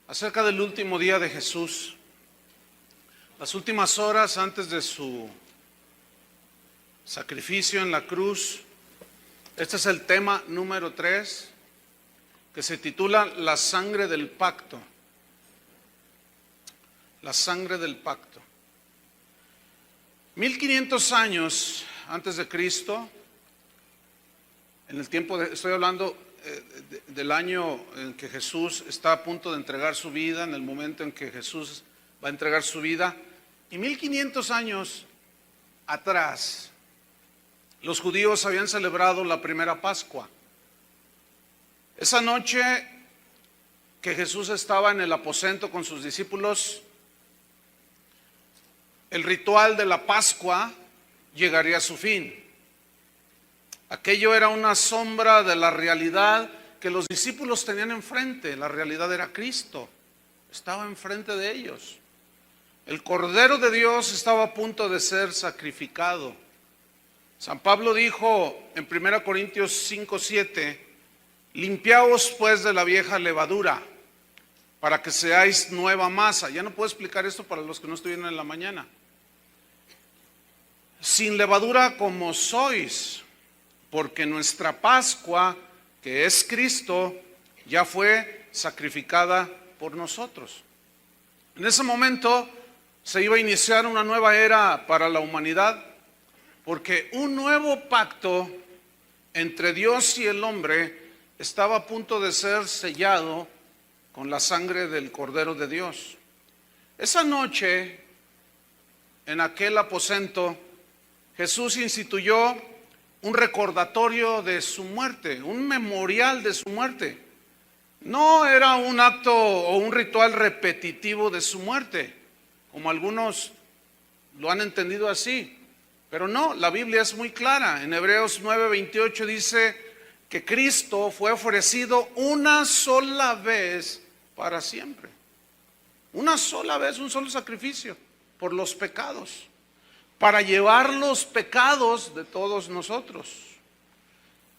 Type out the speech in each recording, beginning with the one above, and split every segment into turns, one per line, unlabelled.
acerca del último día de Jesús, las últimas horas antes de su sacrificio en la cruz. Este es el tema número 3, que se titula La sangre del pacto. La sangre del pacto. 1500 años antes de Cristo, en el tiempo estoy hablando del año en que Jesús está a punto de entregar su vida, en el momento en que Jesús va a entregar su vida, y 1500 años atrás, los judíos habían celebrado la primera Pascua. Esa noche que Jesús estaba en el aposento con sus discípulos, el ritual de la Pascua llegaría a su fin. Aquello era una sombra de la realidad que los discípulos tenían enfrente. La realidad era Cristo, estaba enfrente de ellos. El Cordero de Dios estaba a punto de ser sacrificado. San Pablo dijo en 1 Corintios 5:7, limpiaos pues de la vieja levadura, para que seáis nueva masa. Ya no puedo explicar esto para los que no estuvieron en la mañana. Sin levadura como sois, porque nuestra Pascua, que es Cristo, ya fue sacrificada por nosotros. En ese momento se iba a iniciar una nueva era para la humanidad, porque un nuevo pacto entre Dios y el hombre estaba a punto de ser sellado con la sangre del Cordero de Dios. Esa noche, en aquel aposento, Jesús instituyó un recordatorio de su muerte, un memorial de su muerte. No era un acto o un ritual repetitivo de su muerte, como algunos lo han entendido así. Pero no, la Biblia es muy clara. En Hebreos 9:28 dice que Cristo fue ofrecido una sola vez para siempre. Una sola vez, un solo sacrificio por los pecados, para llevar los pecados de todos nosotros.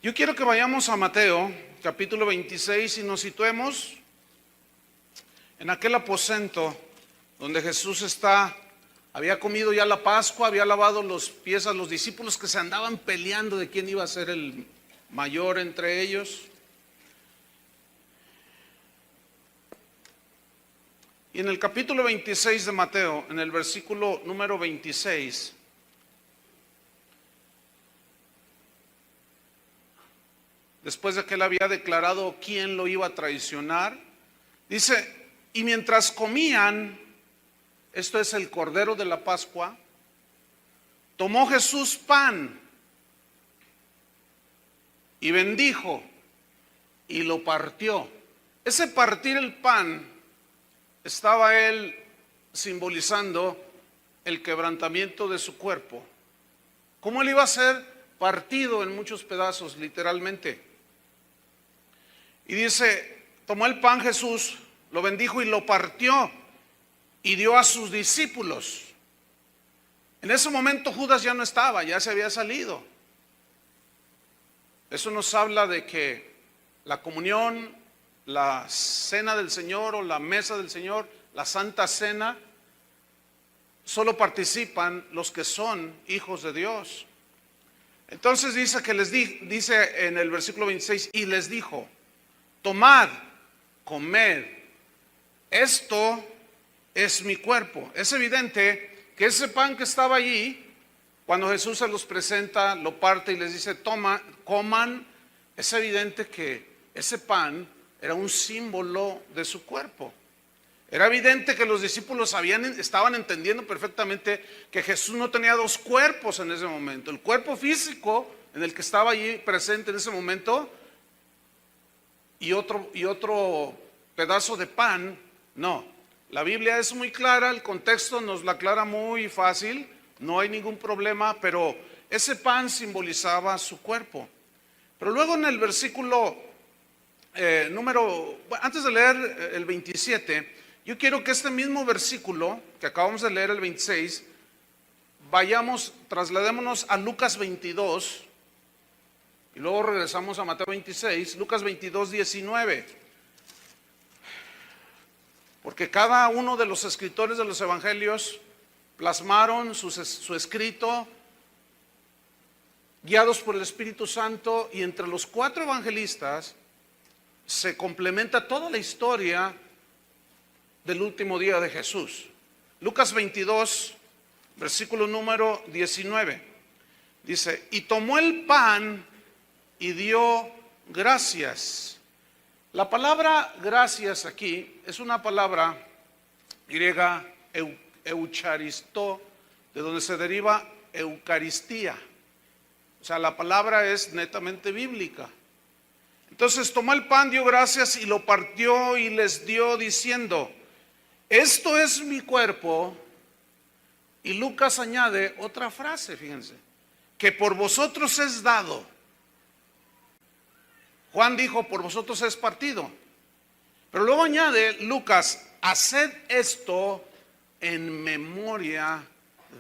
Yo quiero que vayamos a Mateo, capítulo 26, y nos situemos en aquel aposento donde Jesús había comido ya la Pascua, había lavado los pies a los discípulos que se andaban peleando de quién iba a ser el mayor entre ellos. Y en el capítulo 26 de Mateo, en el versículo número 26, después de que él había declarado quién lo iba a traicionar, dice, y mientras comían, esto es el Cordero de la Pascua, tomó Jesús pan y bendijo y lo partió. Ese partir el pan estaba él simbolizando el quebrantamiento de su cuerpo. ¿Cómo él iba a ser partido en muchos pedazos, literalmente? Y dice, tomó el pan Jesús, lo bendijo y lo partió y dio a sus discípulos. En ese momento Judas ya no estaba, ya se había salido. Eso nos habla de que la comunión, la cena del Señor o la mesa del Señor, la Santa Cena, solo participan los que son hijos de Dios. Entonces dice que dice en el versículo 26, y les dijo, tomad, comed, esto es mi cuerpo. Es evidente que ese pan que estaba allí, cuando Jesús se los presenta, lo parte y les dice, coman, es evidente que ese pan era un símbolo de su cuerpo. Era evidente que los discípulos estaban entendiendo perfectamente que Jesús no tenía dos cuerpos en ese momento. El cuerpo físico en el que estaba allí presente en ese momento y otro pedazo de pan, no. La Biblia es muy clara, el contexto nos la aclara muy fácil, no hay ningún problema, pero ese pan simbolizaba su cuerpo. Pero luego en el versículo antes de leer el 27, yo quiero que este mismo versículo que acabamos de leer, el 26, trasladémonos a Lucas 22 y luego regresamos a Mateo 26, Lucas 22, 19. porque cada uno de los escritores de los evangelios plasmaron su escrito guiados por el Espíritu Santo, y entre los 4 evangelistas se complementa toda la historia del último día de Jesús. Lucas 22, versículo número 19, dice: y tomó el pan y dio gracias. La palabra gracias aquí es una palabra griega eucharisto, de donde se deriva Eucaristía. O sea, la palabra es netamente bíblica. Entonces tomó el pan, dio gracias y lo partió y les dio diciendo: esto es mi cuerpo. Y Lucas añade otra frase, fíjense, que por vosotros es dado. Juan dijo: por vosotros es partido. Pero luego añade Lucas: haced esto en memoria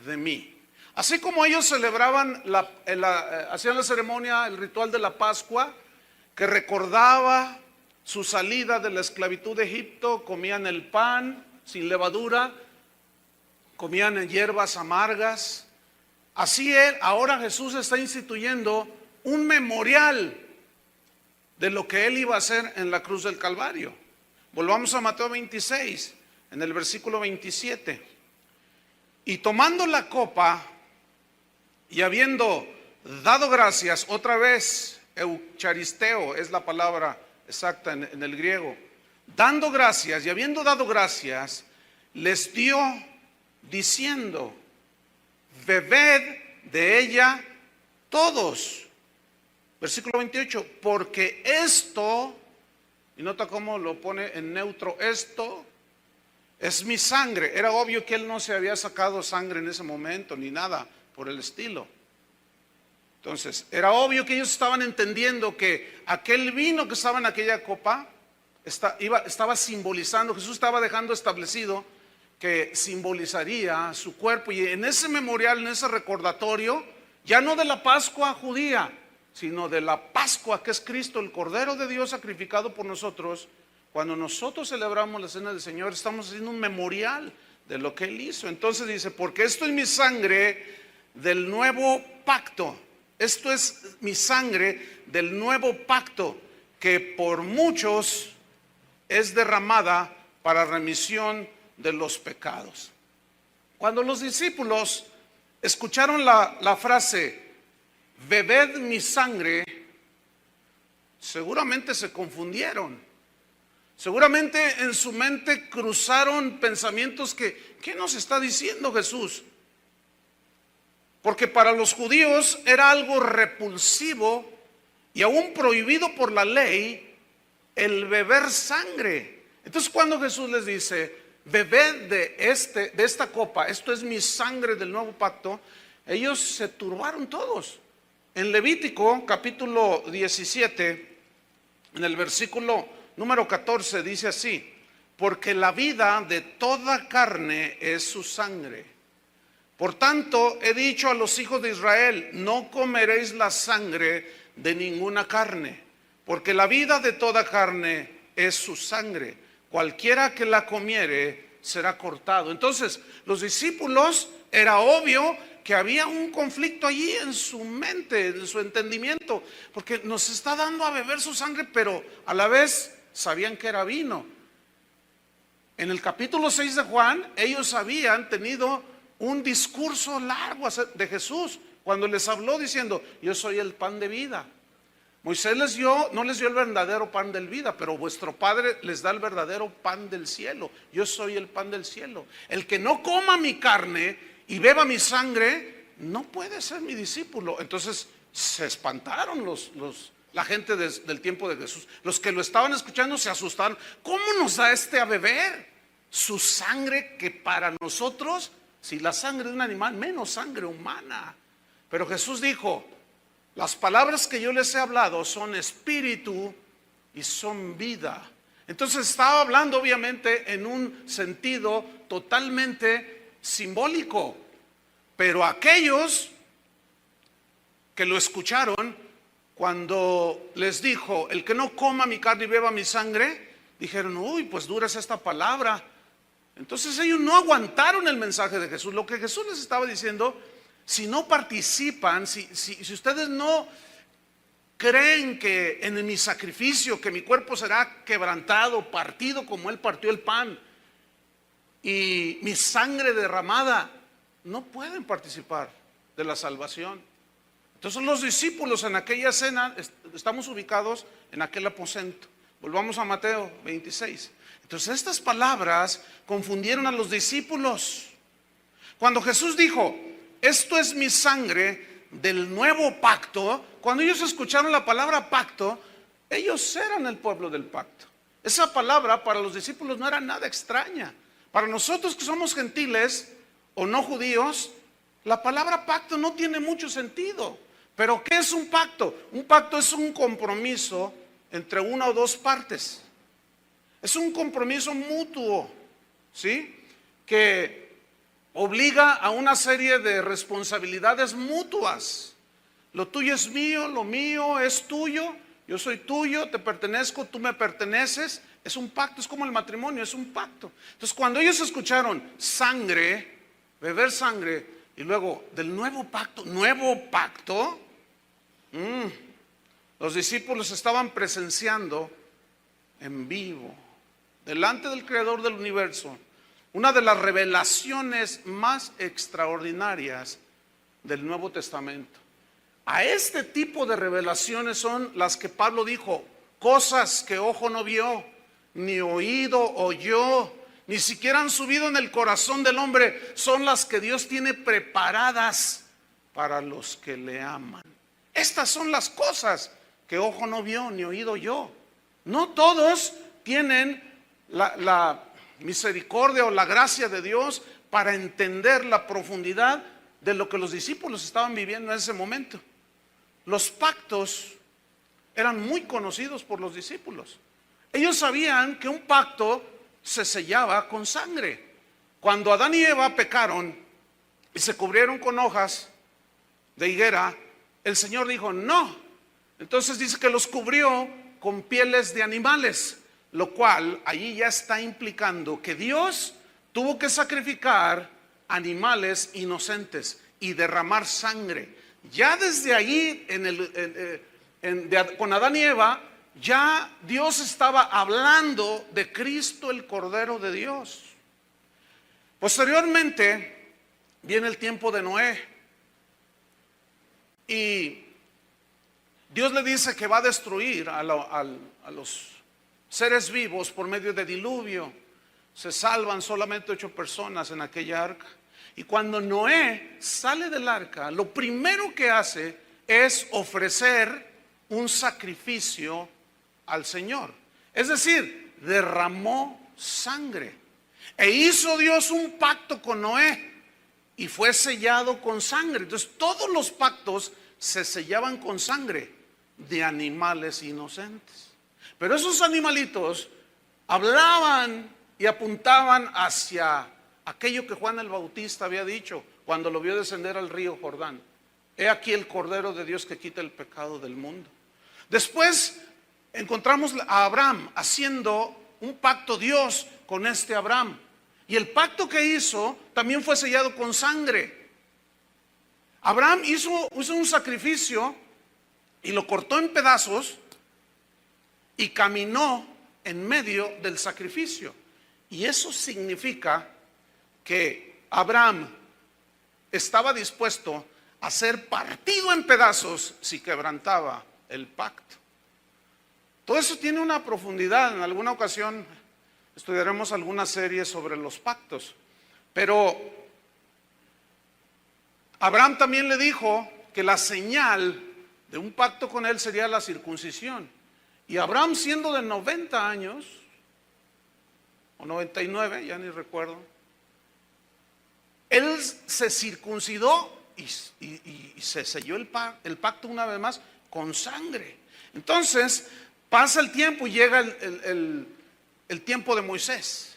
de mí. Así como ellos celebraban, hacían la ceremonia, el ritual de la Pascua, que recordaba su salida de la esclavitud de Egipto, comían el pan sin levadura, comían hierbas amargas. Así ahora Jesús está instituyendo un memorial de lo que él iba a hacer en la cruz del Calvario. Volvamos a Mateo 26, en el versículo 27. Y tomando la copa y habiendo dado gracias, otra vez, eucharisteo es la palabra exacta en el griego, dando gracias y habiendo dado gracias, les dio diciendo: bebed de ella todos. Versículo 28, porque esto, y nota cómo lo pone en neutro, esto es mi sangre. Era obvio que él no se había sacado sangre en ese momento, ni nada por el estilo. Entonces, era obvio que ellos estaban entendiendo que aquel vino que estaba en aquella copa estaba simbolizando, Jesús estaba dejando establecido que simbolizaría su cuerpo. Y en ese memorial, en ese recordatorio, ya no de la Pascua judía, sino de la Pascua que es Cristo, el Cordero de Dios sacrificado por nosotros, cuando nosotros celebramos la cena del Señor, estamos haciendo un memorial de lo que Él hizo. Entonces dice: porque esto es mi sangre del nuevo pacto. Esto es mi sangre del nuevo pacto, que por muchos es derramada para remisión de los pecados. Cuando los discípulos escucharon la frase bebed mi sangre, seguramente se confundieron. Seguramente en su mente cruzaron pensamientos que, ¿qué nos está diciendo Jesús? Porque para los judíos era algo repulsivo y aún prohibido por la ley el beber sangre. Entonces cuando Jesús les dice: bebed de esta copa, esto es mi sangre del nuevo pacto, ellos se turbaron todos. En Levítico capítulo 17, en el versículo número 14 dice así: porque la vida de toda carne es su sangre. Por tanto, he dicho a los hijos de Israel: no comeréis la sangre de ninguna carne, porque la vida de toda carne es su sangre. Cualquiera que la comiere será cortado. Entonces, los discípulos, era obvio que había un conflicto allí en su mente, en su entendimiento, porque nos está dando a beber su sangre, pero a la vez sabían que era vino. En el capítulo 6 de Juan, ellos habían tenido un discurso largo de Jesús cuando les habló diciendo: yo soy el pan de vida. Moisés no les dio el verdadero pan de vida, pero vuestro Padre les da el verdadero pan del cielo. Yo soy el pan del cielo. El que no coma mi carne y beba mi sangre no puede ser mi discípulo. Entonces se espantaron la gente del tiempo de Jesús. Los que lo estaban escuchando se asustaron. ¿Cómo nos da a beber su sangre, que para nosotros, si la sangre de un animal, menos sangre humana? Pero Jesús dijo: las palabras que yo les he hablado son espíritu y son vida. Entonces estaba hablando obviamente en un sentido totalmente simbólico, pero aquellos que lo escucharon, cuando les dijo: el que no coma mi carne y beba mi sangre, dijeron: uy, pues dura es esta palabra. Entonces ellos no aguantaron el mensaje de Jesús. Lo que Jesús les estaba diciendo: si no participan, si ustedes no creen que en mi sacrificio, que mi cuerpo será quebrantado, partido como Él partió el pan, y mi sangre derramada, no pueden participar de la salvación. Entonces los discípulos en aquella cena, estamos ubicados en aquel aposento. Volvamos a Mateo 26. Entonces estas palabras confundieron a los discípulos. Cuando Jesús dijo: esto es mi sangre del nuevo pacto, cuando ellos escucharon la palabra pacto, ellos eran el pueblo del pacto. Esa palabra para los discípulos no era nada extraña. Para nosotros que somos gentiles o no judíos, la palabra pacto no tiene mucho sentido. Pero ¿qué es un pacto? Un pacto es un compromiso entre una o dos partes. Es un compromiso mutuo, ¿sí? Que obliga a una serie de responsabilidades mutuas. Lo tuyo es mío, lo mío es tuyo, yo soy tuyo, te pertenezco, tú me perteneces. Es un pacto, es como el matrimonio, es un pacto. Entonces cuando ellos escucharon sangre, beber sangre, y luego del nuevo pacto, los discípulos estaban presenciando en vivo, delante del Creador del universo, una de las revelaciones más extraordinarias del Nuevo Testamento. A este tipo de revelaciones son las que Pablo dijo: cosas que ojo no vio, ni oído oyó, ni siquiera han subido en el corazón del hombre, son las que Dios tiene preparadas para los que le aman. Estas son las cosas que ojo no vio, ni oído oyó. No todos tienen la misericordia o la gracia de Dios para entender la profundidad de lo que los discípulos estaban viviendo en ese momento. Los pactos eran muy conocidos por los discípulos. Ellos sabían que un pacto se sellaba con sangre. Cuando Adán y Eva pecaron y se cubrieron con hojas de higuera, el Señor dijo no. Entonces dice que los cubrió con pieles de animales, lo cual allí ya está implicando que Dios tuvo que sacrificar animales inocentes y derramar sangre. Ya desde allí con Adán y Eva, ya Dios estaba hablando de Cristo, el Cordero de Dios. Posteriormente viene el tiempo de Noé, y Dios le dice que va a destruir a los seres vivos por medio de diluvio. Se salvan solamente 8 personas en aquella arca. Y cuando Noé sale del arca, lo primero que hace es ofrecer un sacrificio al Señor. Es decir, derramó sangre. E hizo Dios un pacto con Noé y fue sellado con sangre. Entonces todos los pactos se sellaban con sangre de animales inocentes. Pero esos animalitos hablaban y apuntaban hacia aquello que Juan el Bautista había dicho cuando lo vio descender al río Jordán: he aquí el Cordero de Dios que quita el pecado del mundo. Después encontramos a Abraham haciendo un pacto Dios con este Abraham, y el pacto que hizo también fue sellado con sangre. Abraham hizo un sacrificio y lo cortó en pedazos y caminó en medio del sacrificio, y eso significa que Abraham estaba dispuesto a ser partido en pedazos si quebrantaba el pacto. Todo eso tiene una profundidad. En alguna ocasión estudiaremos alguna serie sobre los pactos. Pero Abraham también le dijo que la señal de un pacto con él sería la circuncisión. Y Abraham, siendo de 90 años, o 99, ya ni recuerdo, él se circuncidó y se selló el pacto una vez más con sangre. Entonces pasa el tiempo y llega el tiempo de Moisés.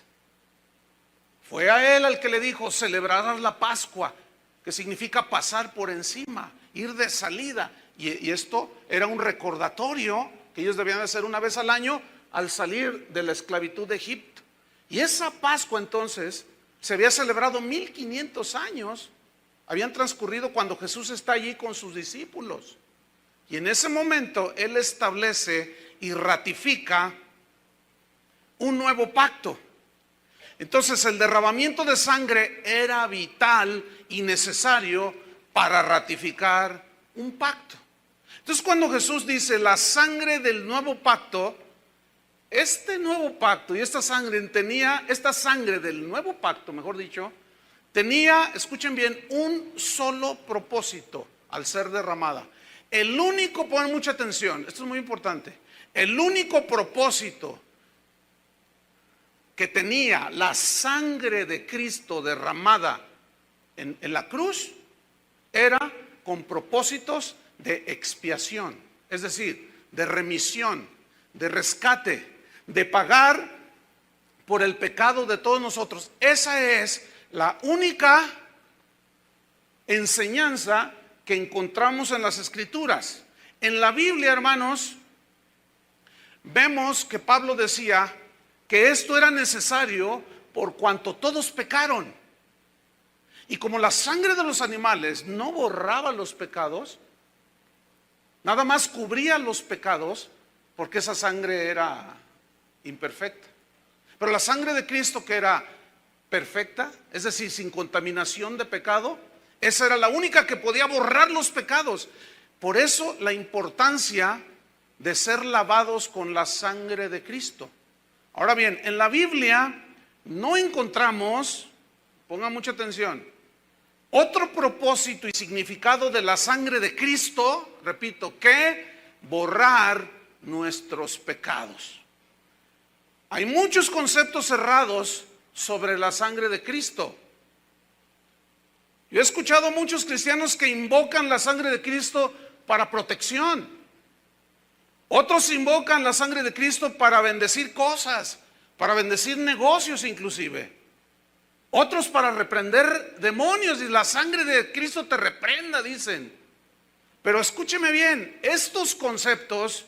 Fue a él al que le dijo: celebrarás la Pascua, que significa pasar por encima, ir de salida. Y esto era un recordatorio que ellos debían hacer una vez al año al salir de la esclavitud de Egipto. Y esa Pascua entonces se había celebrado 1500 años, habían transcurrido cuando Jesús está allí con sus discípulos. Y en ese momento Él establece y ratifica un nuevo pacto. Entonces el derramamiento de sangre era vital y necesario para ratificar un pacto. Entonces cuando Jesús dice la sangre del nuevo pacto, este nuevo pacto y esta sangre del nuevo pacto, mejor dicho, tenía, escuchen bien, un solo propósito al ser derramada. El único, ponen mucha atención, esto es muy importante, el único propósito que tenía la sangre de Cristo derramada en la cruz era con propósitos de expiación, es decir, de remisión, de rescate, de pagar por el pecado de todos nosotros. Esa es la única enseñanza que encontramos en las Escrituras. En la Biblia, hermanos, vemos que Pablo decía que esto era necesario por cuanto todos pecaron. Y como la sangre de los animales no borraba los pecados, nada más cubría los pecados, porque esa sangre era imperfecta. Pero la sangre de Cristo, que era perfecta, es decir, sin contaminación de pecado, esa era la única que podía borrar los pecados. Por eso la importancia de ser lavados con la sangre de Cristo. Ahora bien, en la Biblia no encontramos, pongan mucha atención, otro propósito y significado de la sangre de Cristo, repito, que borrar nuestros pecados. Hay muchos conceptos cerrados sobre la sangre de Cristo. Yo he escuchado a muchos cristianos que invocan la sangre de Cristo para protección. Otros invocan la sangre de Cristo para bendecir cosas, para bendecir negocios inclusive. Otros para reprender demonios, y la sangre de Cristo te reprenda, dicen. Pero escúcheme bien, estos conceptos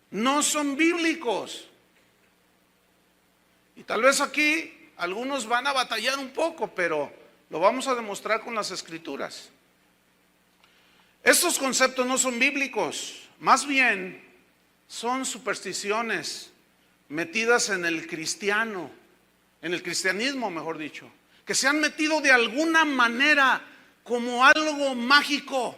no son bíblicos. Y tal vez aquí algunos van a batallar un poco, pero lo vamos a demostrar con las Escrituras. Estos conceptos no son bíblicos, más bien son supersticiones metidas en el cristiano, en el cristianismo, mejor dicho, que se han metido de alguna manera como algo mágico.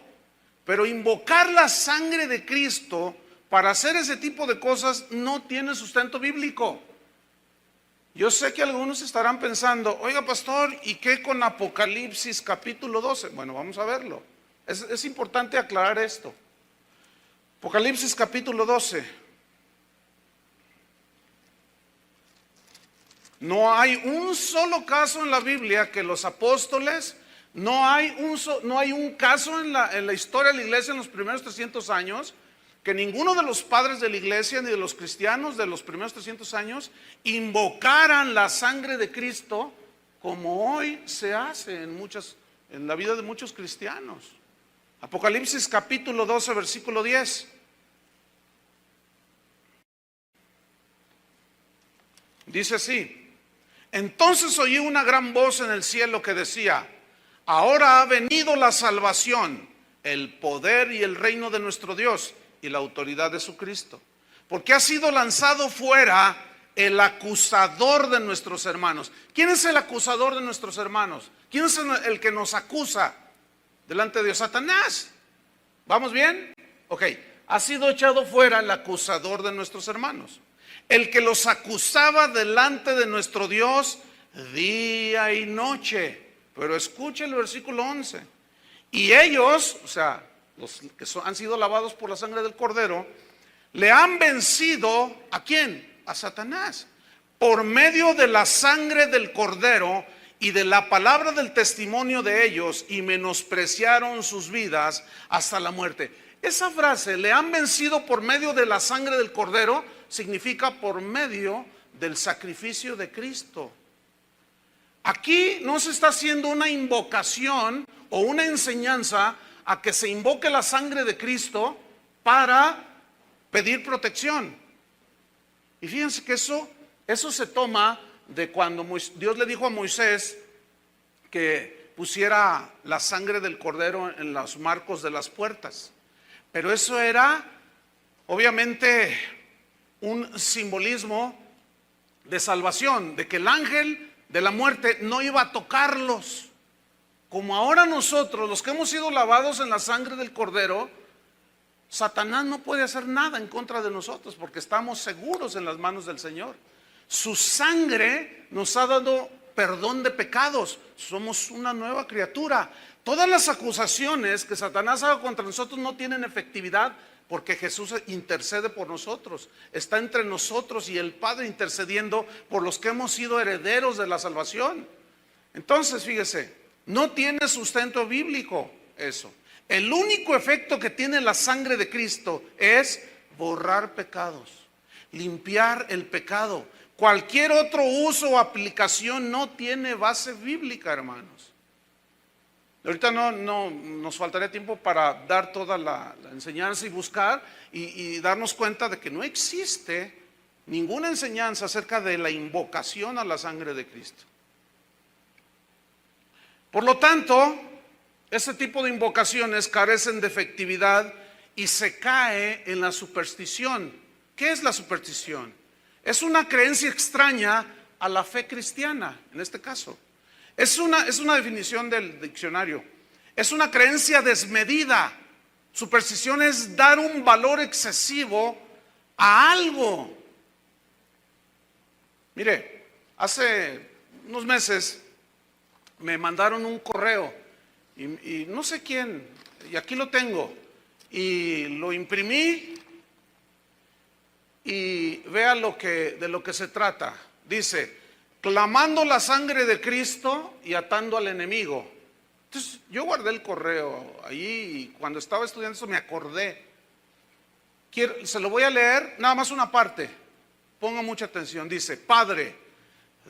Pero invocar la sangre de Cristo para hacer ese tipo de cosas no tiene sustento bíblico. Yo sé que algunos estarán pensando, oiga pastor, ¿y qué con Apocalipsis capítulo 12? Bueno, vamos a verlo. Es importante aclarar esto. Apocalipsis capítulo 12. No hay un solo caso en la Biblia que los apóstoles, no hay un caso en la historia de la iglesia en los primeros 300 años, que ninguno de los padres de la iglesia ni de los cristianos de los primeros 300 años invocaran la sangre de Cristo como hoy se hace en la vida de muchos cristianos. Apocalipsis capítulo 12, versículo 10. Dice así: entonces oí una gran voz en el cielo que decía: ahora ha venido la salvación, el poder y el reino de nuestro Dios y la autoridad de su Cristo, porque ha sido lanzado fuera el acusador de nuestros hermanos. ¿Quién es el acusador de nuestros hermanos? ¿Quién es el que nos acusa delante de Dios? Satanás. ¿Vamos bien? Ok, ha sido echado fuera el acusador de nuestros hermanos, el que los acusaba delante de nuestro Dios día y noche. Pero escuche el versículo 11. Y ellos, o sea, los que han sido lavados por la sangre del Cordero, le han vencido, ¿a quién? A Satanás, por medio de la sangre del Cordero y de la palabra del testimonio de ellos, y menospreciaron sus vidas hasta la muerte. Esa frase, le han vencido por medio de la sangre del Cordero, significa por medio del sacrificio de Cristo. Aquí no se está haciendo una invocación o una enseñanza a que se invoque la sangre de Cristo para pedir protección. Y fíjense que eso se toma de cuando Dios le dijo a Moisés que pusiera la sangre del cordero en los marcos de las puertas. Pero eso era obviamente un simbolismo de salvación, de que el ángel de la muerte no iba a tocarlos. Como ahora nosotros, los que hemos sido lavados en la sangre del cordero, Satanás no puede hacer nada en contra de nosotros porque estamos seguros en las manos del Señor. Su sangre nos ha dado perdón de pecados. Somos una nueva criatura. Todas las acusaciones que Satanás haga contra nosotros no tienen efectividad porque Jesús intercede por nosotros. Está entre nosotros y el Padre intercediendo por los que hemos sido herederos de la salvación. Entonces, fíjese, no tiene sustento bíblico eso. El único efecto que tiene la sangre de Cristo es borrar pecados, limpiar el pecado. Cualquier otro uso o aplicación no tiene base bíblica, hermanos. Ahorita no nos faltaría tiempo para dar toda la enseñanza y buscar y darnos cuenta de que no existe ninguna enseñanza acerca de la invocación a la sangre de Cristo. Por lo tanto, este tipo de invocaciones carecen de efectividad y se cae en la superstición. ¿Qué es la superstición? Es una creencia extraña a la fe cristiana, en este caso. Es una definición del diccionario. Es una creencia desmedida. Superstición es dar un valor excesivo a algo. Mire, hace unos meses me mandaron un correo y no sé quién, y aquí lo tengo, y lo imprimí y vea de lo que se trata. Dice: clamando la sangre de Cristo y atando al enemigo. Entonces yo guardé el correo allí y cuando estaba estudiando eso me acordé. Se lo voy a leer, nada más una parte. Ponga mucha atención. Dice: Padre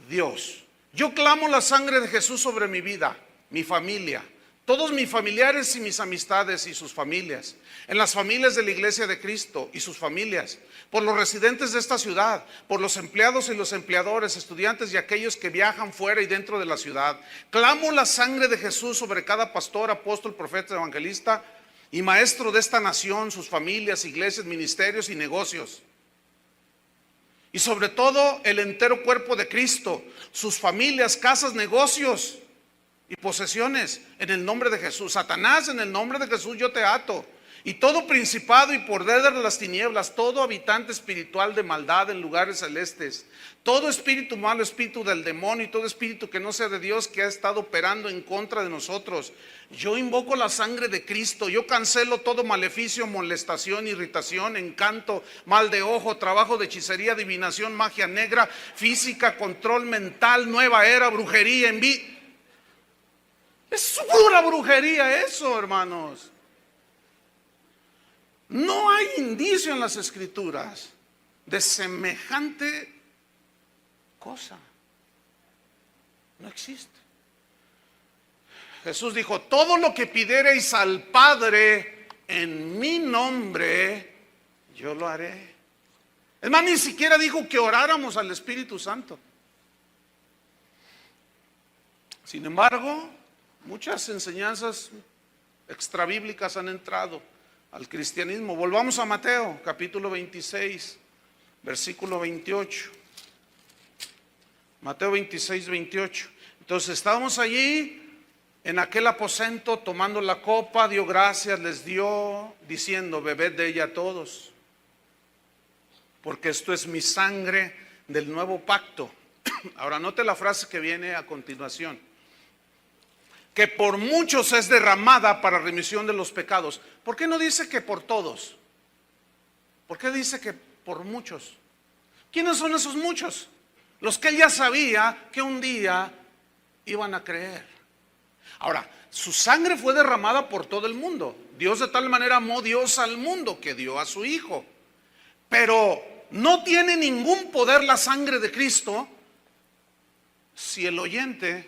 Dios, yo clamo la sangre de Jesús sobre mi vida, mi familia, todos mis familiares y mis amistades y sus familias, en las familias de la Iglesia de Cristo y sus familias, por los residentes de esta ciudad, por los empleados y los empleadores, estudiantes y aquellos que viajan fuera y dentro de la ciudad. Clamo la sangre de Jesús sobre cada pastor, apóstol, profeta, evangelista y maestro de esta nación, sus familias, iglesias, ministerios y negocios. Y sobre todo el entero cuerpo de Cristo, sus familias, casas, negocios y posesiones, en el nombre de Jesús. Satanás, en el nombre de Jesús yo te ato. Y todo principado y poder de las tinieblas, todo habitante espiritual de maldad en lugares celestes, todo espíritu malo, espíritu del demonio y todo espíritu que no sea de Dios que ha estado operando en contra de nosotros. Yo invoco la sangre de Cristo, yo cancelo todo maleficio, molestación, irritación, encanto, mal de ojo, trabajo de hechicería, adivinación, magia negra, física, control mental, nueva era, brujería, envidia. Es pura brujería eso, hermanos. No hay indicio en las Escrituras de semejante cosa. No existe. Jesús dijo: todo lo que pidiereis al Padre en mi nombre, yo lo haré. Es más, ni siquiera dijo que oráramos al Espíritu Santo. Sin embargo, muchas enseñanzas extrabíblicas han entrado al cristianismo. Volvamos a Mateo, capítulo 26, versículo 28. Mateo 26, 28. Entonces estábamos allí en aquel aposento tomando la copa, dio gracias, les dio, diciendo: bebed de ella todos, porque esto es mi sangre del nuevo pacto. Ahora note la frase que viene a continuación: que por muchos es derramada para remisión de los pecados. ¿Por qué no dice que por todos? ¿Por qué dice que por muchos? ¿Quiénes son esos muchos? Los que él ya sabía que un día iban a creer. Ahora, su sangre fue derramada por todo el mundo. Dios de tal manera amó Dios al mundo que dio a su Hijo. Pero no tiene ningún poder la sangre de Cristo si el oyente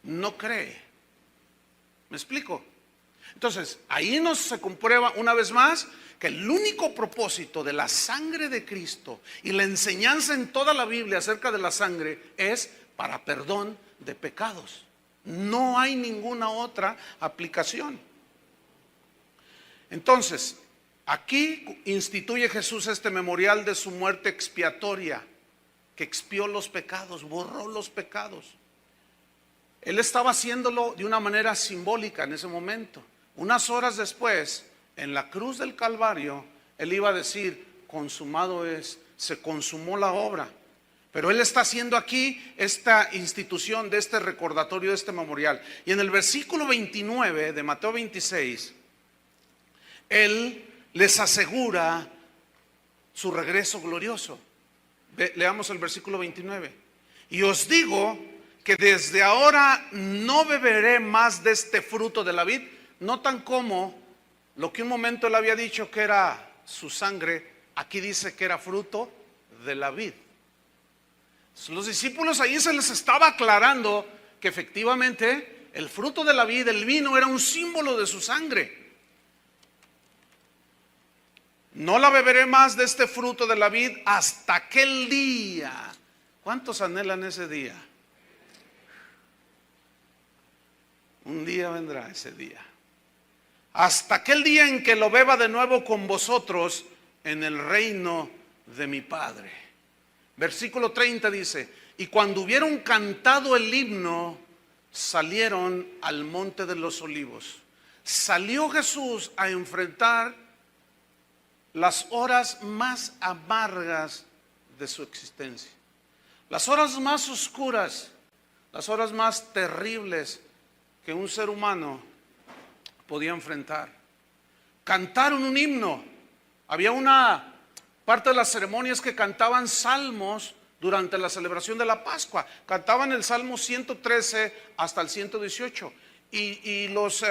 no cree. ¿Me explico? Entonces, ahí se comprueba una vez más que el único propósito de la sangre de Cristo y la enseñanza en toda la Biblia acerca de la sangre es para perdón de pecados. No hay ninguna otra aplicación. Entonces, aquí instituye Jesús este memorial de su muerte expiatoria, que expió los pecados, borró los pecados. Él estaba haciéndolo de una manera simbólica en ese momento. Unas horas después, en la cruz del Calvario, Él iba a decir: consumado es, se consumó la obra. Pero Él está haciendo aquí esta institución de este recordatorio, de este memorial. Y en el versículo 29 de Mateo 26, Él les asegura su regreso glorioso. Leamos el versículo 29. Y os digo que desde ahora no beberé más de este fruto de la vid. Notan cómo lo que un momento Él había dicho que era su sangre, aquí dice que era fruto de la vid. Los discípulos ahí se les estaba aclarando que efectivamente el fruto de la vid, el vino, era un símbolo de su sangre. No la beberé más de este fruto de la vid hasta aquel día. ¿Cuántos anhelan ese día? Un día vendrá ese día. Hasta aquel día en que lo beba de nuevo con vosotros en el reino de mi Padre. Versículo 30 dice: y cuando hubieron cantado el himno, salieron al monte de los olivos. Salió Jesús a enfrentar las horas más amargas de su existencia, las horas más oscuras, las horas más terribles que un ser humano podía enfrentar. Cantaron un himno. Había una parte de las ceremonias que cantaban salmos durante la celebración de la Pascua. Cantaban el Salmo 113 hasta el 118. Y los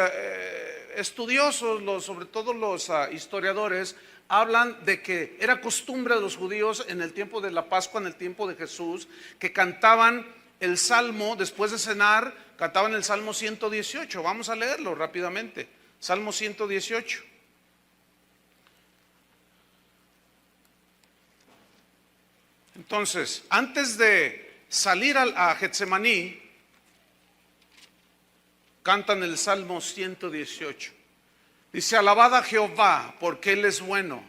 estudiosos, sobre todo los historiadores, hablan de que era costumbre de los judíos en el tiempo de la Pascua, en el tiempo de Jesús, que cantaban el Salmo, después de cenar, cantaban el Salmo 118. Vamos a leerlo rápidamente. Salmo 118. Entonces, antes de salir a Getsemaní, cantan el Salmo 118. Dice: alabad a Jehová, porque Él es bueno,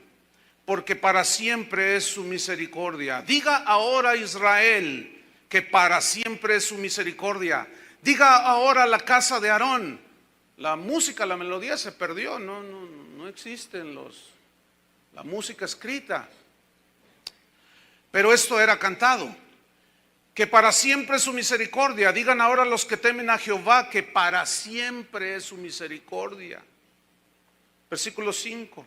porque para siempre es su misericordia. Diga ahora Israel, que para siempre es su misericordia. Diga ahora la casa de Aarón. La música, la melodía se perdió, no existen la música escrita. Pero esto era cantado, que para siempre es su misericordia. Digan ahora los que temen a Jehová, que para siempre es su misericordia. Versículo 5.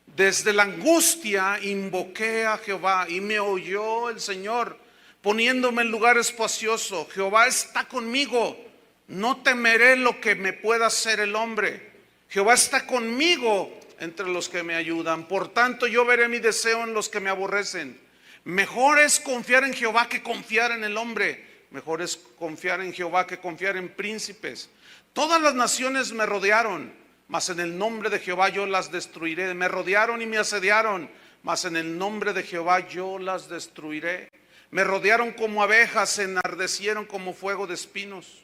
Desde la angustia invoqué a Jehová y me oyó el Señor, poniéndome en lugar espacioso. Jehová está conmigo, no temeré lo que me pueda hacer el hombre. Jehová está conmigo entre los que me ayudan. Por tanto yo veré mi deseo en los que me aborrecen. Mejor es confiar en Jehová que confiar en el hombre. Mejor es confiar en Jehová que confiar en príncipes. Todas las naciones me rodearon, mas en el nombre de Jehová yo las destruiré. Me rodearon y me asediaron, mas en el nombre de Jehová yo las destruiré. Me rodearon como abejas, se enardecieron como fuego de espinos,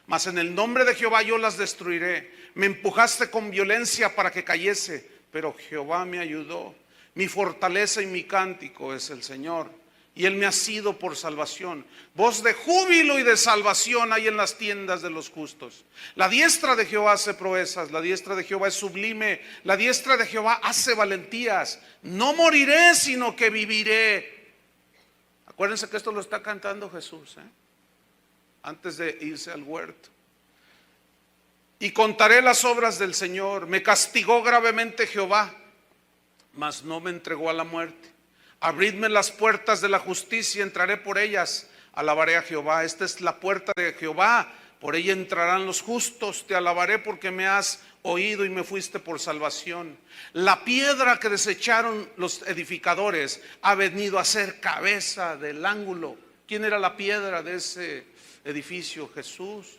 mas en el nombre de Jehová yo las destruiré. Me empujaste con violencia para que cayese, pero Jehová me ayudó. Mi fortaleza y mi cántico es el Señor, y Él me ha sido por salvación. Voz de júbilo y de salvación hay en las tiendas de los justos. La diestra de Jehová hace proezas, la diestra de Jehová es sublime, la diestra de Jehová hace valentías. No moriré, sino que viviré. Acuérdense que esto lo está cantando Jesús, antes de irse al huerto. Y contaré las obras del Señor. Me castigó gravemente Jehová, mas no me entregó a la muerte. Abridme las puertas de la justicia, entraré por ellas. Alabaré a Jehová. Esta es la puerta de Jehová, por ella entrarán los justos. Te alabaré porque me has oído y me fuiste por salvación. La piedra que desecharon los edificadores ha venido a ser cabeza del ángulo. ¿Quién era la piedra de ese edificio? Jesús.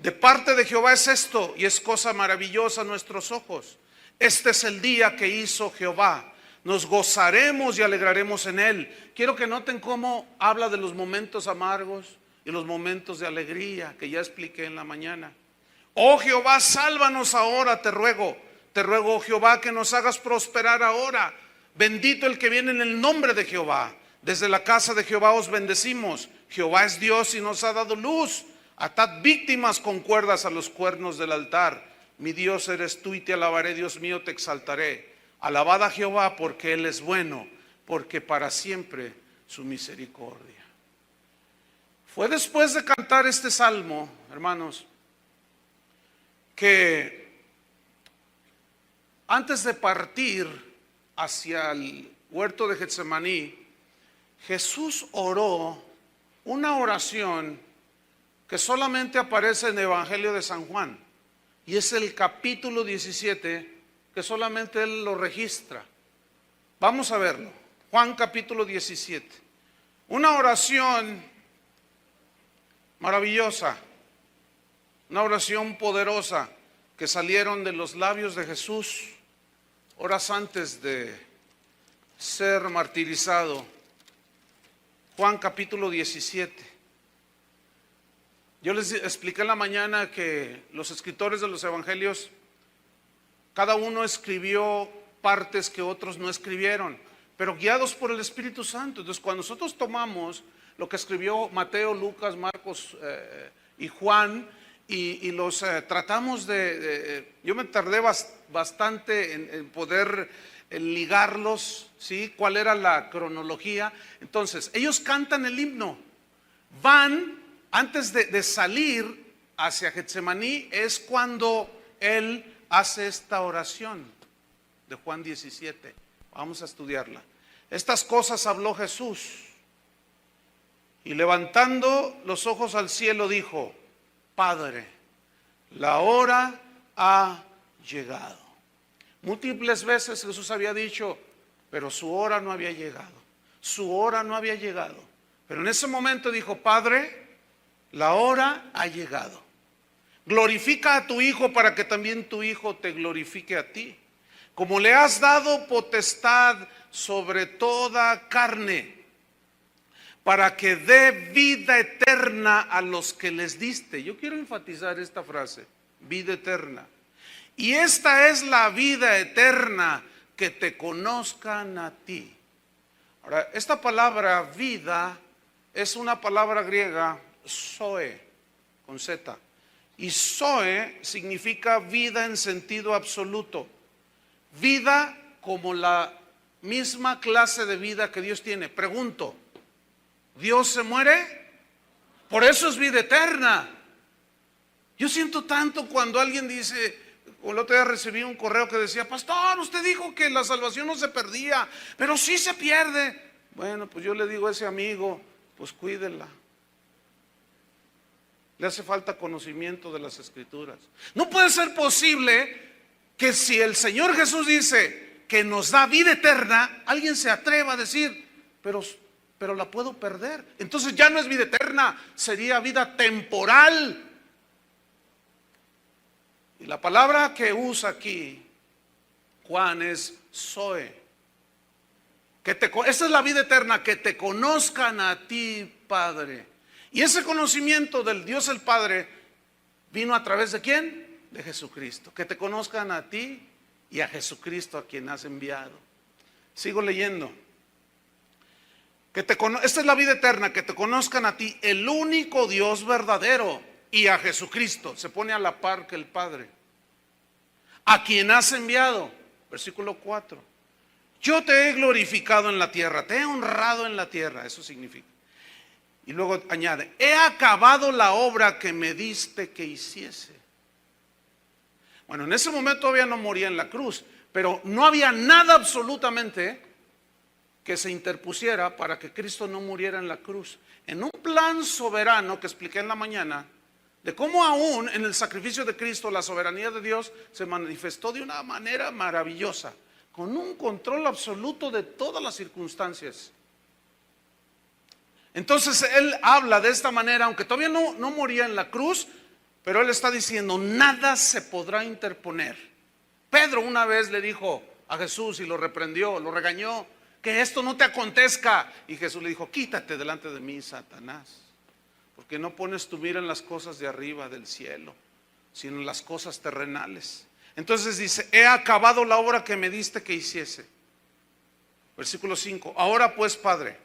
De parte de Jehová es esto, y es cosa maravillosa a nuestros ojos. Este es el día que hizo Jehová. Nos gozaremos y alegraremos en él. Quiero que noten cómo habla de los momentos amargos y los momentos de alegría que ya expliqué en la mañana. Oh Jehová, sálvanos ahora, te ruego, oh Jehová, que nos hagas prosperar ahora. Bendito el que viene en el nombre de Jehová. Desde la casa de Jehová os bendecimos. Jehová es Dios y nos ha dado luz. Atad víctimas con cuerdas a los cuernos del altar. Mi Dios eres tú y te alabaré, Dios mío, te exaltaré. Alabad a Jehová porque Él es bueno, porque para siempre su misericordia. Fue después de cantar este salmo, hermanos, que antes de partir hacia el huerto de Getsemaní, Jesús oró una oración que solamente aparece en el Evangelio de San Juan, y es el capítulo 17, que solamente él lo registra. Vamos a verlo. Juan capítulo 17. Una oración maravillosa, una oración poderosa que salieron de los labios de Jesús horas antes de ser martirizado. Juan capítulo 17. Yo les expliqué en la mañana que los escritores de los evangelios, cada uno escribió partes que otros no escribieron, pero guiados por el Espíritu Santo. Entonces, cuando nosotros tomamos lo que escribió Mateo, Lucas, Marcos y Juan y los tratamos yo me tardé bastante en poder ligarlos, ¿sí? ¿Cuál era la cronología? Entonces, ellos cantan el himno, van antes de salir hacia Getsemaní, es cuando él hace esta oración de Juan 17. Vamos a estudiarla. Estas cosas habló Jesús y levantando los ojos al cielo dijo: Padre, la hora ha llegado. Múltiples veces Jesús había dicho, pero su hora no había llegado. Su hora no había llegado. Pero en ese momento dijo: Padre, la hora ha llegado. Glorifica a tu Hijo para que también tu Hijo te glorifique a ti. Como le has dado potestad sobre toda carne, para que dé vida eterna a los que les diste. Yo quiero enfatizar esta frase, vida eterna. Y esta es la vida eterna, que te conozcan a ti. Ahora, esta palabra vida es una palabra griega, zoe, con Z. Y zoe significa vida en sentido absoluto. Vida como la misma clase de vida que Dios tiene. Pregunto, ¿Dios se muere? Por eso es vida eterna. Yo siento tanto cuando alguien dice, o el otro día recibí un correo que decía: pastor, usted dijo que la salvación no se perdía, pero sí se pierde. Bueno, pues yo le digo a ese amigo, pues cuídela. Le hace falta conocimiento de las Escrituras. No puede ser posible que si el Señor Jesús dice que nos da vida eterna, alguien se atreva a decir, pero la puedo perder. Entonces ya no es vida eterna, sería vida temporal. Y la palabra que usa aquí Juan es zoe. Esa es la vida eterna, que te conozcan a ti, Padre. Y ese conocimiento del Dios el Padre vino a través de ¿quién? De Jesucristo. Que te conozcan a ti y a Jesucristo, a quien has enviado. Sigo leyendo. Esta es la vida eterna, que te conozcan a ti, el único Dios verdadero, y a Jesucristo. Se pone a la par que el Padre, a quien has enviado. Versículo 4. Yo te he glorificado en la tierra, te he honrado en la tierra. Eso significa. Y luego añade: he acabado la obra que me diste que hiciese. Bueno, en ese momento todavía no moría en la cruz, pero no había nada absolutamente que se interpusiera para que Cristo no muriera en la cruz. En un plan soberano que expliqué en la mañana, de cómo aún en el sacrificio de Cristo la soberanía de Dios se manifestó de una manera maravillosa, con un control absoluto de todas las circunstancias. Entonces él habla de esta manera, aunque todavía no moría en la cruz, Pero él está diciendo, nada se podrá interponer. Pedro una vez le dijo a Jesús y lo reprendió, lo regañó, que esto no te acontezca. Y Jesús le dijo, quítate delante de mí, Satanás, porque no pones tu mira en las cosas de arriba del cielo, sino en las cosas terrenales. Entonces dice, he acabado la obra que me diste que hiciese. Versículo 5, ahora pues, Padre,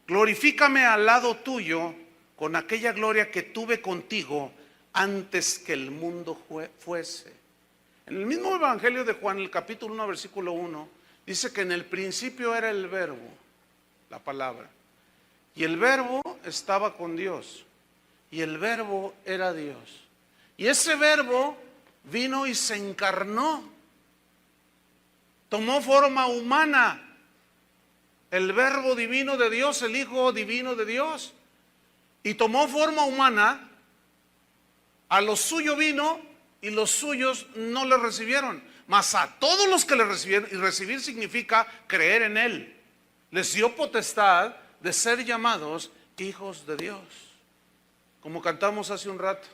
glorifícame al lado tuyo con aquella gloria que tuve contigo antes que el mundo fuese. En el mismo Evangelio de Juan, el capítulo 1, versículo 1, dice que en el principio era el verbo, la palabra, y el verbo estaba con Dios, y el verbo era Dios. Y ese verbo vino y se encarnó, tomó forma humana, el verbo divino de Dios, el Hijo divino de Dios, y tomó forma humana. A los suyos vino y los suyos no le recibieron, mas a todos los que le recibieron, y recibir significa creer en él, les dio potestad de ser llamados hijos de Dios, como cantamos hace un rato.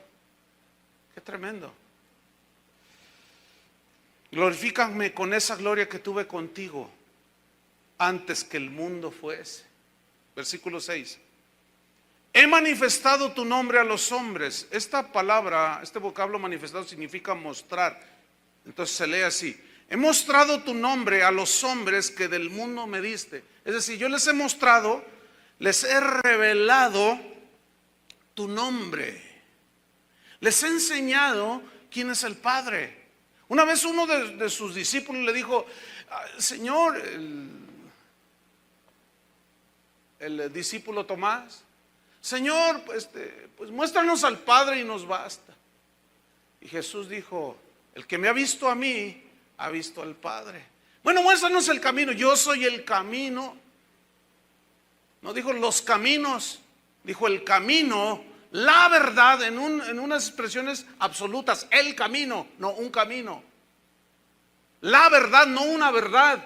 Qué tremendo. Glorifícame con esa gloria que tuve contigo antes que el mundo fuese. Versículo 6. He manifestado tu nombre a los hombres. Esta palabra, este vocablo manifestado significa mostrar. Entonces se lee así: he mostrado tu nombre a los hombres que del mundo me diste. Es decir, yo les he mostrado, les he revelado tu nombre. Les he enseñado quién es el Padre. Una vez uno de sus discípulos le dijo, Señor, el discípulo Tomás, Señor, pues muéstranos al Padre y nos basta. Y Jesús dijo, el que me ha visto a mí, ha visto al Padre. Bueno, muéstranos el camino. Yo soy el camino. No dijo los caminos, dijo el camino, la verdad, en unas expresiones absolutas. El camino, no un camino. La verdad, no una verdad.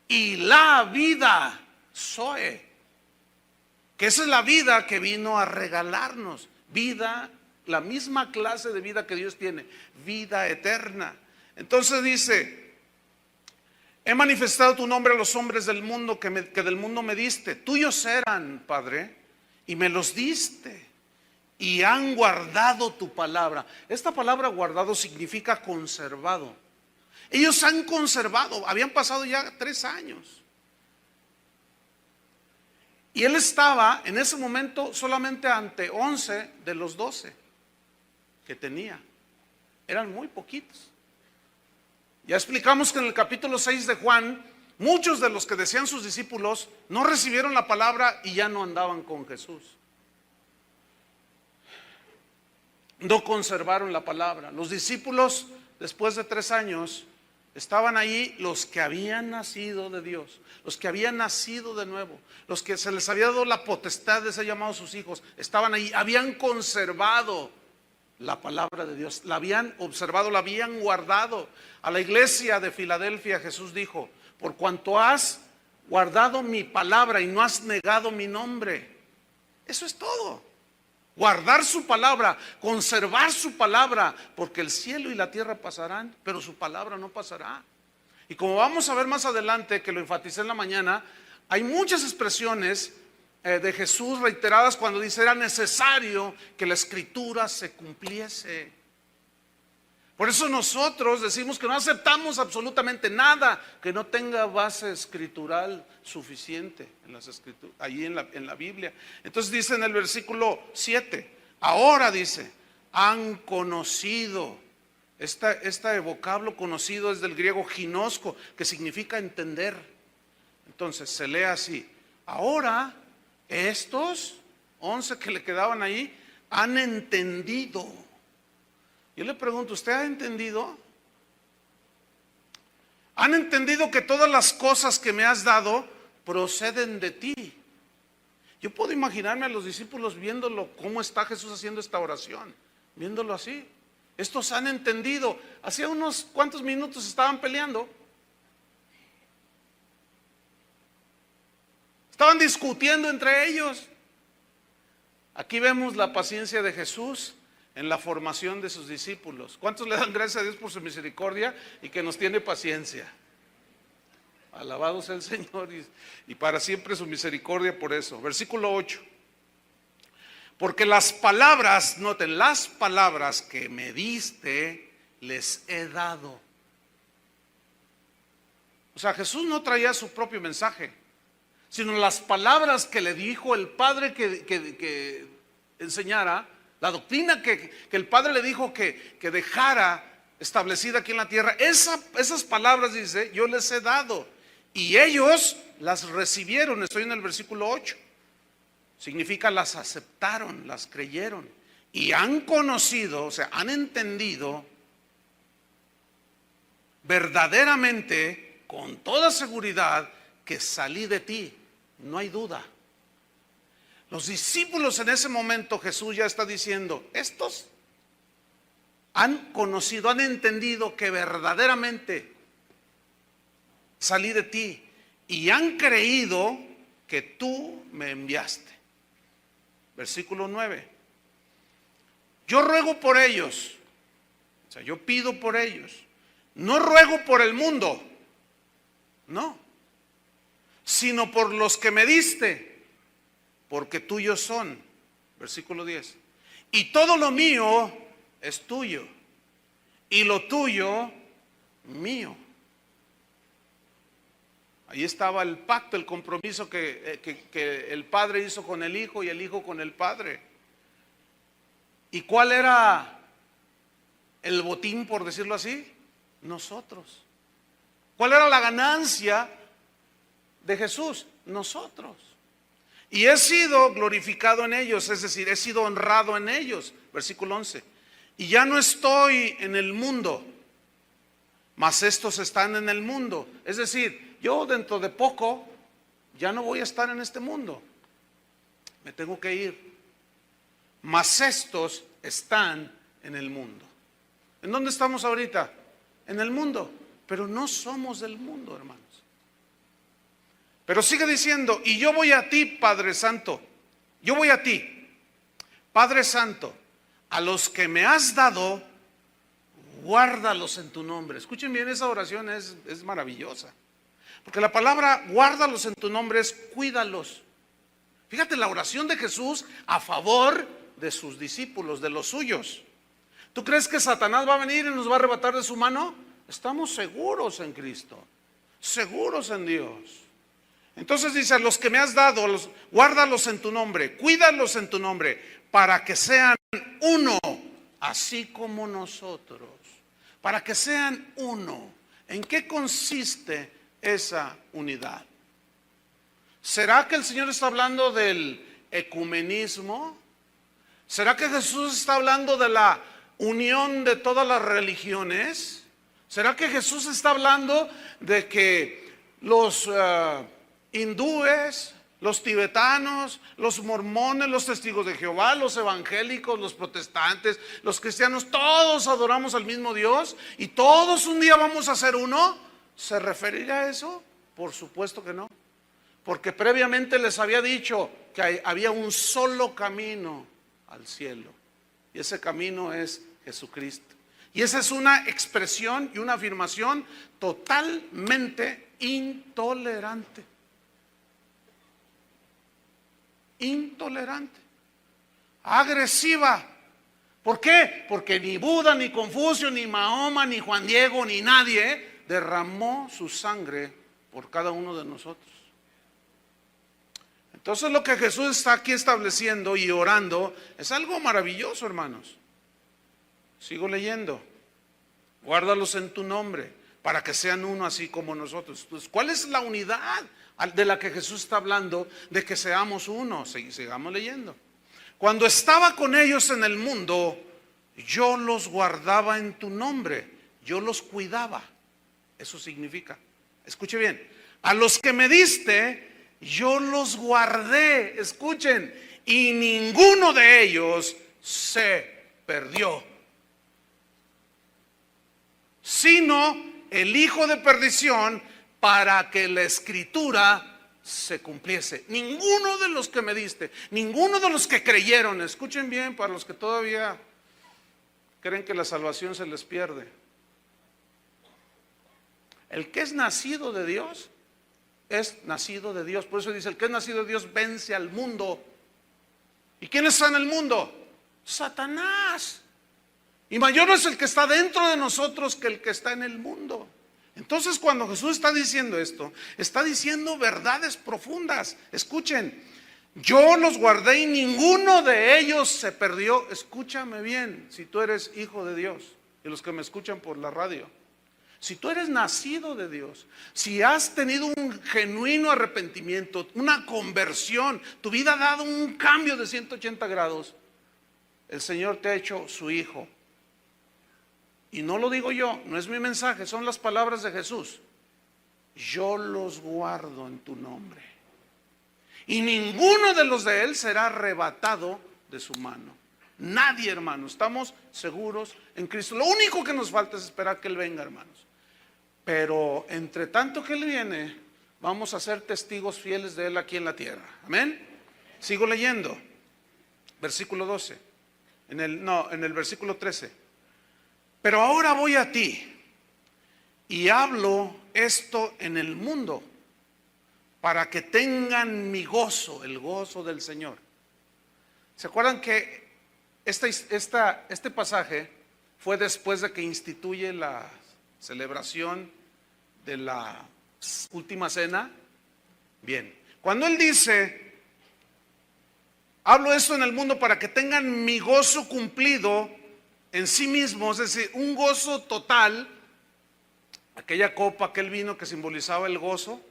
Y la vida, Zoe. Que esa es la vida que vino a regalarnos. Vida, la misma clase de vida que Dios tiene. Vida eterna. Entonces dice, he manifestado tu nombre a los hombres del mundo que del mundo me diste. Tuyos eran, Padre, y me los diste. Y han guardado tu palabra. Esta palabra guardado significa conservado. Ellos han conservado, habían pasado ya 3 años. Y él estaba en ese momento solamente ante 11 de los 12 que tenía. Eran muy poquitos. Ya explicamos que en el capítulo 6 de Juan, muchos de los que decían sus discípulos no recibieron la palabra y ya no andaban con Jesús. No conservaron la palabra. Los discípulos, después de 3 años, estaban ahí los que habían nacido de Dios, los que habían nacido de nuevo, los que se les había dado la potestad de ser llamados sus hijos. Estaban ahí, habían conservado la palabra de Dios, la habían observado, la habían guardado. A la iglesia de Filadelfia Jesús dijo, por cuanto has guardado mi palabra y no has negado mi nombre. Eso es todo. Guardar su palabra, conservar su palabra, porque el cielo y la tierra pasarán, pero su palabra no pasará. Y como vamos a ver más adelante, que lo enfaticé en la mañana, hay muchas expresiones de Jesús reiteradas cuando dice era necesario que la escritura se cumpliese. Por eso nosotros decimos que no aceptamos absolutamente nada que no tenga base escritural suficiente en las escrituras, allí en la Biblia. Entonces dice en el versículo 7, ahora dice, han conocido. Este vocablo conocido es del griego ginosco, que significa entender. Entonces se lee así, ahora estos 11 que le quedaban ahí han entendido. Yo le pregunto, ¿usted ha entendido? ¿Han entendido que todas las cosas que me has dado proceden de ti? Yo puedo imaginarme a los discípulos viéndolo, cómo está Jesús haciendo esta oración, viéndolo así. Estos han entendido. Hacía unos cuantos minutos estaban peleando. Estaban discutiendo entre ellos. Aquí vemos la paciencia de Jesús. en la formación de sus discípulos. ¿Cuántos le dan gracias a Dios por su misericordia y que nos tiene paciencia? Alabado sea el Señor y para siempre su misericordia por eso. Versículo 8. Porque las palabras, noten, las palabras que me diste les he dado. O sea, Jesús no traía su propio mensaje, sino las palabras que le dijo el Padre que enseñara, la doctrina que el Padre le dijo que dejara establecida aquí en la tierra. Esas palabras, dice, yo les he dado. Y ellos las recibieron. Estoy en el versículo 8. Significa las aceptaron, las creyeron. Y han conocido, o sea, han entendido verdaderamente, con toda seguridad, que salí de ti. No hay duda. Los discípulos en ese momento, Jesús ya está diciendo, estos han conocido, han entendido que verdaderamente salí de ti y han creído que tú me enviaste. Versículo 9. Yo ruego por ellos, o sea, yo pido por ellos. No ruego por el mundo, no, sino por los que me diste, porque tuyos son. Versículo 10. Y todo lo mío es tuyo, y lo tuyo mío. Ahí estaba el pacto, el compromiso que el Padre hizo con el Hijo y el Hijo con el Padre. ¿Y cuál era el botín, por decirlo así? Nosotros. ¿Cuál era la ganancia de Jesús? Nosotros. Y he sido glorificado en ellos, es decir, he sido honrado en ellos. Versículo 11. Y ya no estoy en el mundo, mas estos están en el mundo. Es decir, yo dentro de poco ya no voy a estar en este mundo. Me tengo que ir. Mas estos están en el mundo. ¿En dónde estamos ahorita? En el mundo. Pero no somos del mundo, hermanos. Pero sigue diciendo, y yo voy a ti, Padre Santo. Yo voy a ti, Padre Santo. A los que me has dado, guárdalos en tu nombre. Escuchen bien, esa oración es maravillosa. Porque la palabra guárdalos en tu nombre es cuídalos. Fíjate la oración de Jesús a favor de sus discípulos, de los suyos. ¿Tú crees que Satanás va a venir y nos va a arrebatar de su mano? Estamos seguros en Cristo, seguros en Dios. Entonces dice, a los que me has dado, guárdalos en tu nombre, cuídalos en tu nombre, para que sean uno, así como nosotros. Para que sean uno. ¿En qué consiste esa unidad? ¿Será que el Señor está hablando del ecumenismo? ¿Será que Jesús está hablando de la unión de todas las religiones? ¿Será que Jesús está hablando de que los hindúes, los tibetanos, los mormones, los testigos de Jehová, los evangélicos, los protestantes, los cristianos, todos adoramos al mismo Dios y todos un día vamos a ser uno? ¿Se referirá a eso? Por supuesto que no. Porque previamente les había dicho que había un solo camino al cielo. Y ese camino es Jesucristo. Y esa es una expresión y una afirmación totalmente intolerante. Intolerante. Agresiva. ¿Por qué? Porque ni Buda, ni Confucio, ni Mahoma, ni Juan Diego, ni nadie derramó su sangre por cada uno de nosotros. Entonces lo que Jesús está aquí estableciendo y orando es algo maravilloso, hermanos. Sigo leyendo. Guárdalos en tu nombre para que sean uno así como nosotros. Entonces, ¿cuál es la unidad de la que Jesús está hablando? De que seamos uno. Sigamos leyendo. Cuando estaba con ellos en el mundo, yo los guardaba en tu nombre. Yo los cuidaba. Eso significa. Escuche bien. A los que me diste, yo los guardé. Escuchen. Y ninguno de ellos se perdió, sino el hijo de perdición, para que la escritura se cumpliese. Ninguno de los que me diste, ninguno de los que creyeron, escuchen bien, para los que todavía creen que la salvación se les pierde. El que es nacido de Dios, es nacido de Dios. Por eso dice, el que es nacido de Dios vence al mundo. ¿Y quién está en el mundo? Satanás. Y mayor es el que está dentro de nosotros que el que está en el mundo. Entonces, cuando Jesús está diciendo esto, está diciendo verdades profundas. Escuchen, yo los guardé y ninguno de ellos se perdió. Escúchame bien, si tú eres hijo de Dios y los que me escuchan por la radio. Si tú eres nacido de Dios, si has tenido un genuino arrepentimiento, una conversión, tu vida ha dado un cambio de 180 grados, el Señor te ha hecho su hijo. Y no lo digo yo, no es mi mensaje, son las palabras de Jesús. Yo los guardo en tu nombre. Y ninguno de los de Él será arrebatado de su mano. Nadie, hermano, estamos seguros en Cristo. Lo único que nos falta es esperar que Él venga, hermanos. Pero entre tanto que Él viene, vamos a ser testigos fieles de Él aquí en la tierra. Amén. Sigo leyendo. Versículo 12. En el versículo 13. Pero ahora voy a ti y hablo esto en el mundo para que tengan mi gozo, el gozo del Señor. ¿Se acuerdan que este pasaje fue después de que instituye la celebración de la última cena? Bien, cuando Él dice, hablo esto en el mundo para que tengan mi gozo cumplido en sí mismos, es decir, un gozo total, aquella copa, aquel vino que simbolizaba el gozo,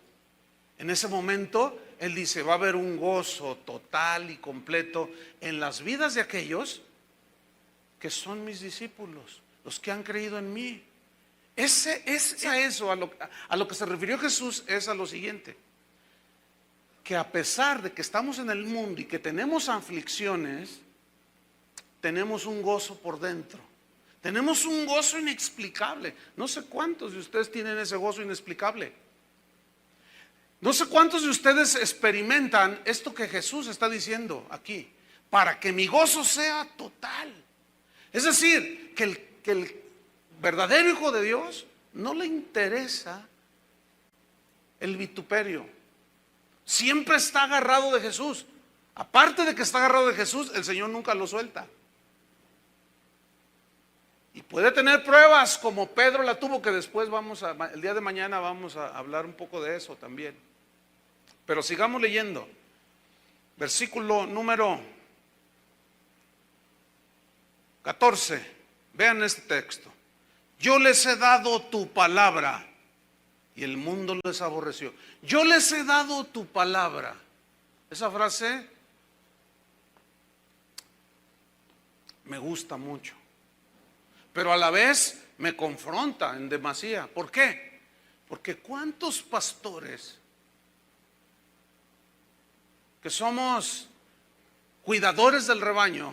en ese momento Él dice, va a haber un gozo total y completo en las vidas de aquellos que son mis discípulos, los que han creído en mí. A lo que se refirió Jesús es a lo siguiente, que a pesar de que estamos en el mundo y que tenemos aflicciones, tenemos un gozo por dentro, tenemos un gozo inexplicable. No sé cuántos de ustedes tienen ese gozo inexplicable. No sé cuántos de ustedes experimentan esto que Jesús está diciendo aquí, para que mi gozo sea total. Es decir, que el verdadero hijo de Dios no le interesa el vituperio. Siempre está agarrado de Jesús. Aparte de que está agarrado de Jesús, el Señor nunca lo suelta. Y puede tener pruebas como Pedro la tuvo, que después el día de mañana vamos a hablar un poco de eso también. Pero sigamos leyendo. Versículo número 14. Vean este texto. Yo les he dado tu palabra y el mundo les aborreció. Yo les he dado tu palabra. Esa frase me gusta mucho, pero a la vez me confronta en demasía. ¿Por qué? Porque ¿cuántos pastores que somos cuidadores del rebaño,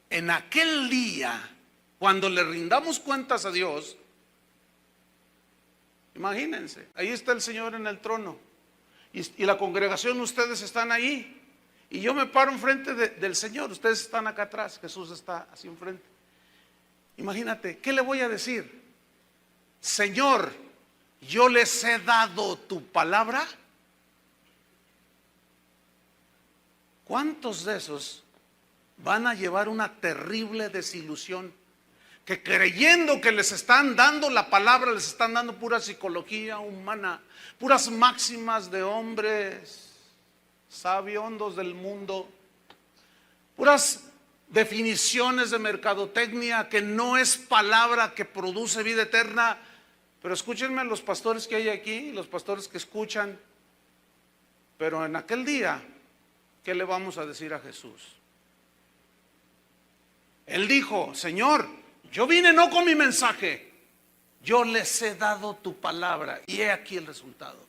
en aquel día, cuando le rindamos cuentas a Dios, imagínense, ahí está el Señor en el trono y la congregación, ustedes están ahí, y yo me paro enfrente del Señor, ustedes están acá atrás, Jesús está así enfrente. Imagínate, ¿qué le voy a decir? Señor, yo les he dado tu palabra. ¿Cuántos de esos van a llevar una terrible desilusión? Que creyendo que les están dando la palabra, les están dando pura psicología humana, puras máximas de hombres sabiondos del mundo, puras definiciones de mercadotecnia que no es palabra que produce vida eterna. Pero escúchenme los pastores que hay aquí, los pastores que escuchan. Pero en aquel día, ¿qué le vamos a decir a Jesús? Él dijo, Señor, yo vine no con mi mensaje, yo les he dado tu palabra y he aquí el resultado.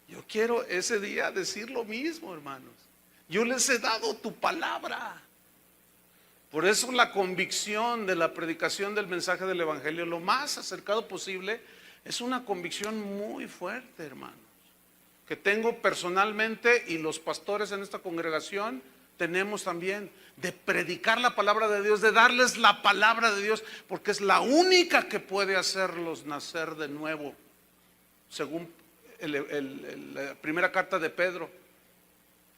Yo quiero ese día decir lo mismo, hermanos. Yo les he dado tu palabra. Por eso la convicción de la predicación del mensaje del Evangelio, lo más acercado posible, es una convicción muy fuerte, hermanos, que tengo personalmente, y los pastores en esta congregación tenemos también de predicar la palabra de Dios, de darles la palabra de Dios, porque es la única que puede hacerlos nacer de nuevo, según la primera carta de Pedro,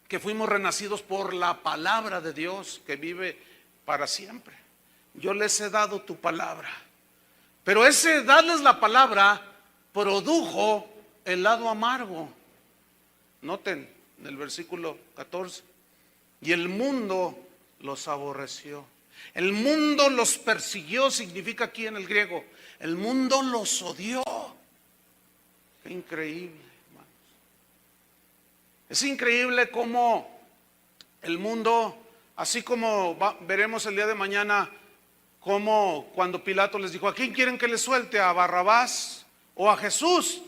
que fuimos renacidos por la palabra de Dios que vive para siempre. Yo les he dado tu palabra, pero ese darles la palabra produjo el lado amargo. Noten en el versículo 14, y el mundo los aborreció. El mundo los persiguió, significa aquí en el griego, el mundo los odió. Qué increíble, hermanos. Es increíble cómo el mundo, así como veremos el día de mañana, como cuando Pilato les dijo: ¿a quién quieren que les suelte? ¿A Barrabás o a Jesús?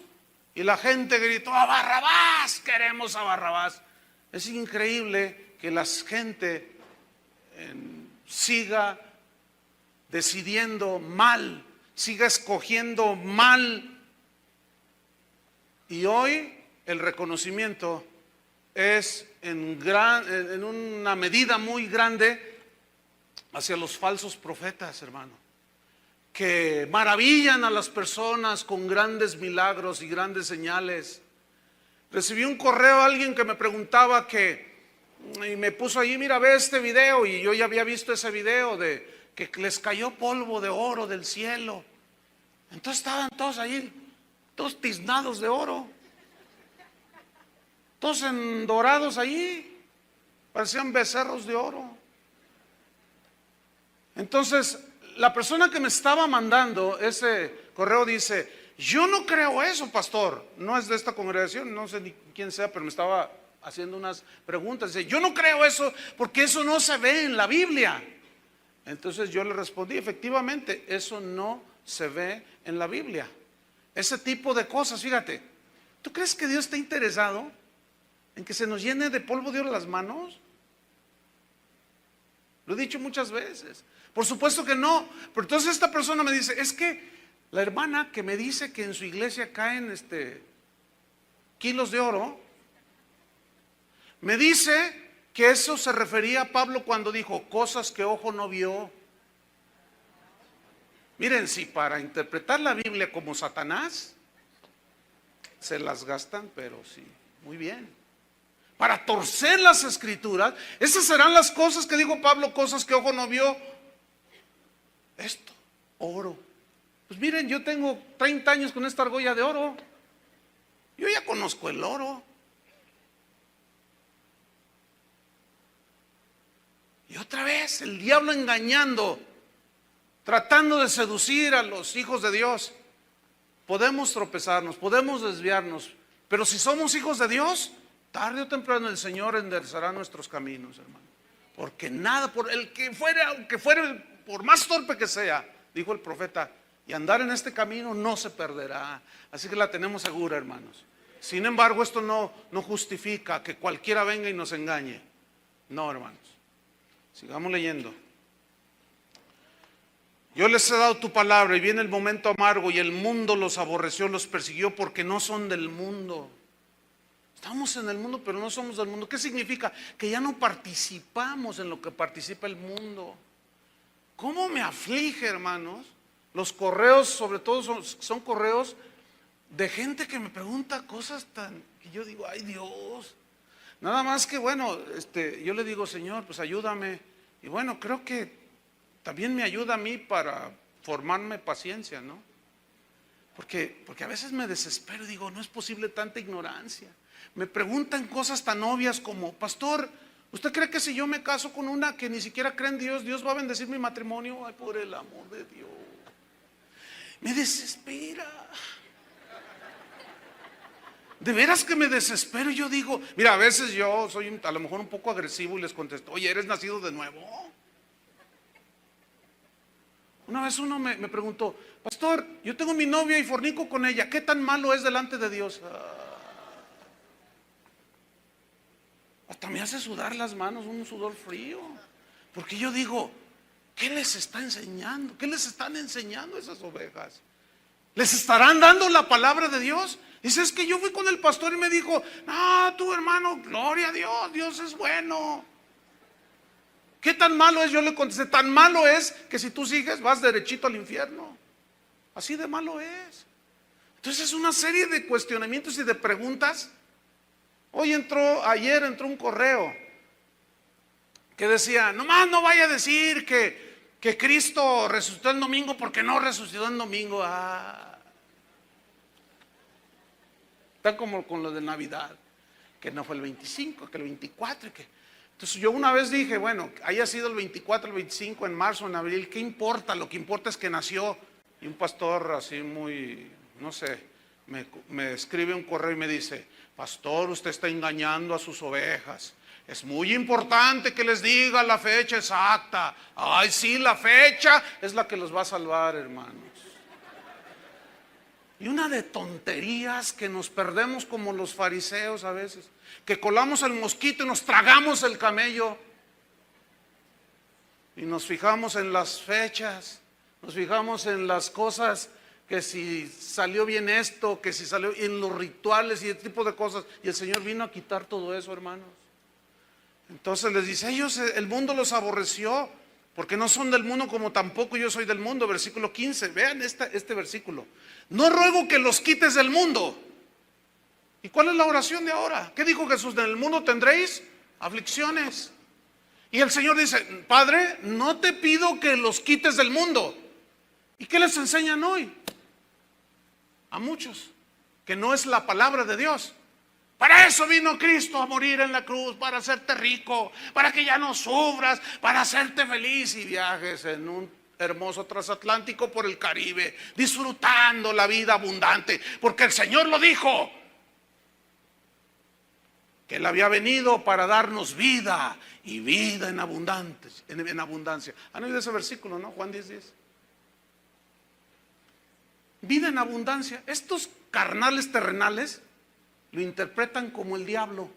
Y la gente gritó: ¡a Barrabás! Queremos a Barrabás. Es increíble que la gente siga decidiendo mal, siga escogiendo mal. Y hoy el reconocimiento es en una medida muy grande hacia los falsos profetas, hermano, que maravillan a las personas con grandes milagros y grandes señales. Recibí un correo, alguien que me preguntaba y me puso ahí: mira, ve este video, y yo ya había visto ese video de que les cayó polvo de oro del cielo. Entonces estaban todos ahí, todos tiznados de oro, todos dorados ahí, parecían becerros de oro. Entonces la persona que me estaba mandando ese correo dice: yo no creo eso, pastor. No es de esta congregación, no sé ni quién sea, pero me estaba haciendo unas preguntas. Dice: yo no creo eso porque eso no se ve en la Biblia. Entonces yo le respondí: efectivamente, eso no se ve en la Biblia. Ese tipo de cosas, fíjate. ¿Tú crees que Dios está interesado en que se nos llene de polvo de oro las manos? Lo he dicho muchas veces. Por supuesto que no. Pero entonces esta persona me dice: es que la hermana que me dice que en su iglesia caen kilos de oro, me dice que eso se refería a Pablo cuando dijo: cosas que ojo no vio. Miren, si para interpretar la Biblia como Satanás se las gastan, pero sí, muy bien. Para torcer las escrituras, esas serán las cosas que dijo Pablo: cosas que ojo no vio. Esto, oro. Pues miren, yo tengo 30 años con esta argolla de oro. Yo ya conozco el oro. Y otra vez el diablo engañando, tratando de seducir a los hijos de Dios. Podemos tropezarnos, podemos desviarnos, pero si somos hijos de Dios, tarde o temprano el Señor enderezará nuestros caminos, hermano. Porque nada, por el que fuere, aunque fuere por más torpe que sea, dijo el profeta, y andar en este camino no se perderá. Así que la tenemos segura, hermanos. Sin embargo, esto no justifica que cualquiera venga y nos engañe. No, hermanos. Sigamos leyendo. Yo les he dado tu palabra, y viene el momento amargo, y el mundo los aborreció, los persiguió, porque no son del mundo. Estamos en el mundo, pero no somos del mundo. ¿Qué significa? Que ya no participamos en lo que participa el mundo. ¿Cómo me aflige, hermanos? Los correos, sobre todo, son correos de gente que me pregunta cosas que yo digo: ay Dios. Nada más que bueno, yo le digo: Señor, pues ayúdame. Y bueno, creo que también me ayuda a mí para formarme paciencia, ¿no? Porque a veces me desespero y digo: no es posible tanta ignorancia. Me preguntan cosas tan obvias como: pastor, ¿usted cree que si yo me caso con una que ni siquiera cree en Dios, Dios va a bendecir mi matrimonio? Ay, por el amor de Dios. Me desespera. De veras que me desespero. Yo digo, mira, a veces yo soy a lo mejor un poco agresivo y les contesto: oye, ¿eres nacido de nuevo? Una vez uno me preguntó: pastor, yo tengo mi novia y fornico con ella, ¿qué tan malo es delante de Dios? Hasta me hace sudar las manos, un sudor frío. Porque yo digo: ¿qué les está enseñando? ¿Qué les están enseñando a esas ovejas? ¿Les estarán dando la palabra de Dios? Dice: es que yo fui con el pastor y me dijo: no, tú hermano, gloria a Dios, Dios es bueno. ¿Qué tan malo es? Yo le contesté, tan malo es que si tú sigues vas derechito al infierno. Así de malo es. Entonces es una serie de cuestionamientos y de preguntas. Ayer entró un correo que decía, nomás no vaya a decir que Cristo resucitó el domingo porque no resucitó el domingo. Está como con lo de Navidad, que no fue el 25, que el 24. Entonces yo una vez dije, bueno, haya sido el 24, el 25, en marzo, en abril, ¿qué importa? Lo que importa es que nació. Y un pastor así muy, no sé, me escribe un correo y me dice, pastor, usted está engañando a sus ovejas. Es muy importante que les diga la fecha exacta. Ay, sí, la fecha es la que los va a salvar, hermanos. Y una de tonterías que nos perdemos como los fariseos a veces, que colamos el mosquito y nos tragamos el camello. Y nos fijamos en las fechas, nos fijamos en las cosas, que si salió bien esto, que si salió en los rituales y ese tipo de cosas. Y el Señor vino a quitar todo eso, hermanos. Entonces les dice, el mundo los aborreció, porque no son del mundo como tampoco yo soy del mundo. Versículo 15, vean este versículo. No ruego que los quites del mundo. ¿Y cuál es la oración de ahora? ¿Qué dijo Jesús? En el mundo tendréis aflicciones. Y el Señor dice, Padre, no te pido que los quites del mundo. ¿Y qué les enseñan hoy? A muchos, que no es la palabra de Dios. Para eso vino Cristo a morir en la cruz, para hacerte rico, para que ya no sufras, para hacerte feliz y viajes en un hermoso transatlántico por el Caribe, disfrutando la vida abundante, porque el Señor lo dijo, que Él había venido para darnos vida y vida en abundancia. ¿Han oído ese versículo, no? Juan 10:10. Vida en abundancia. Estos carnales terrenales lo interpretan como el diablo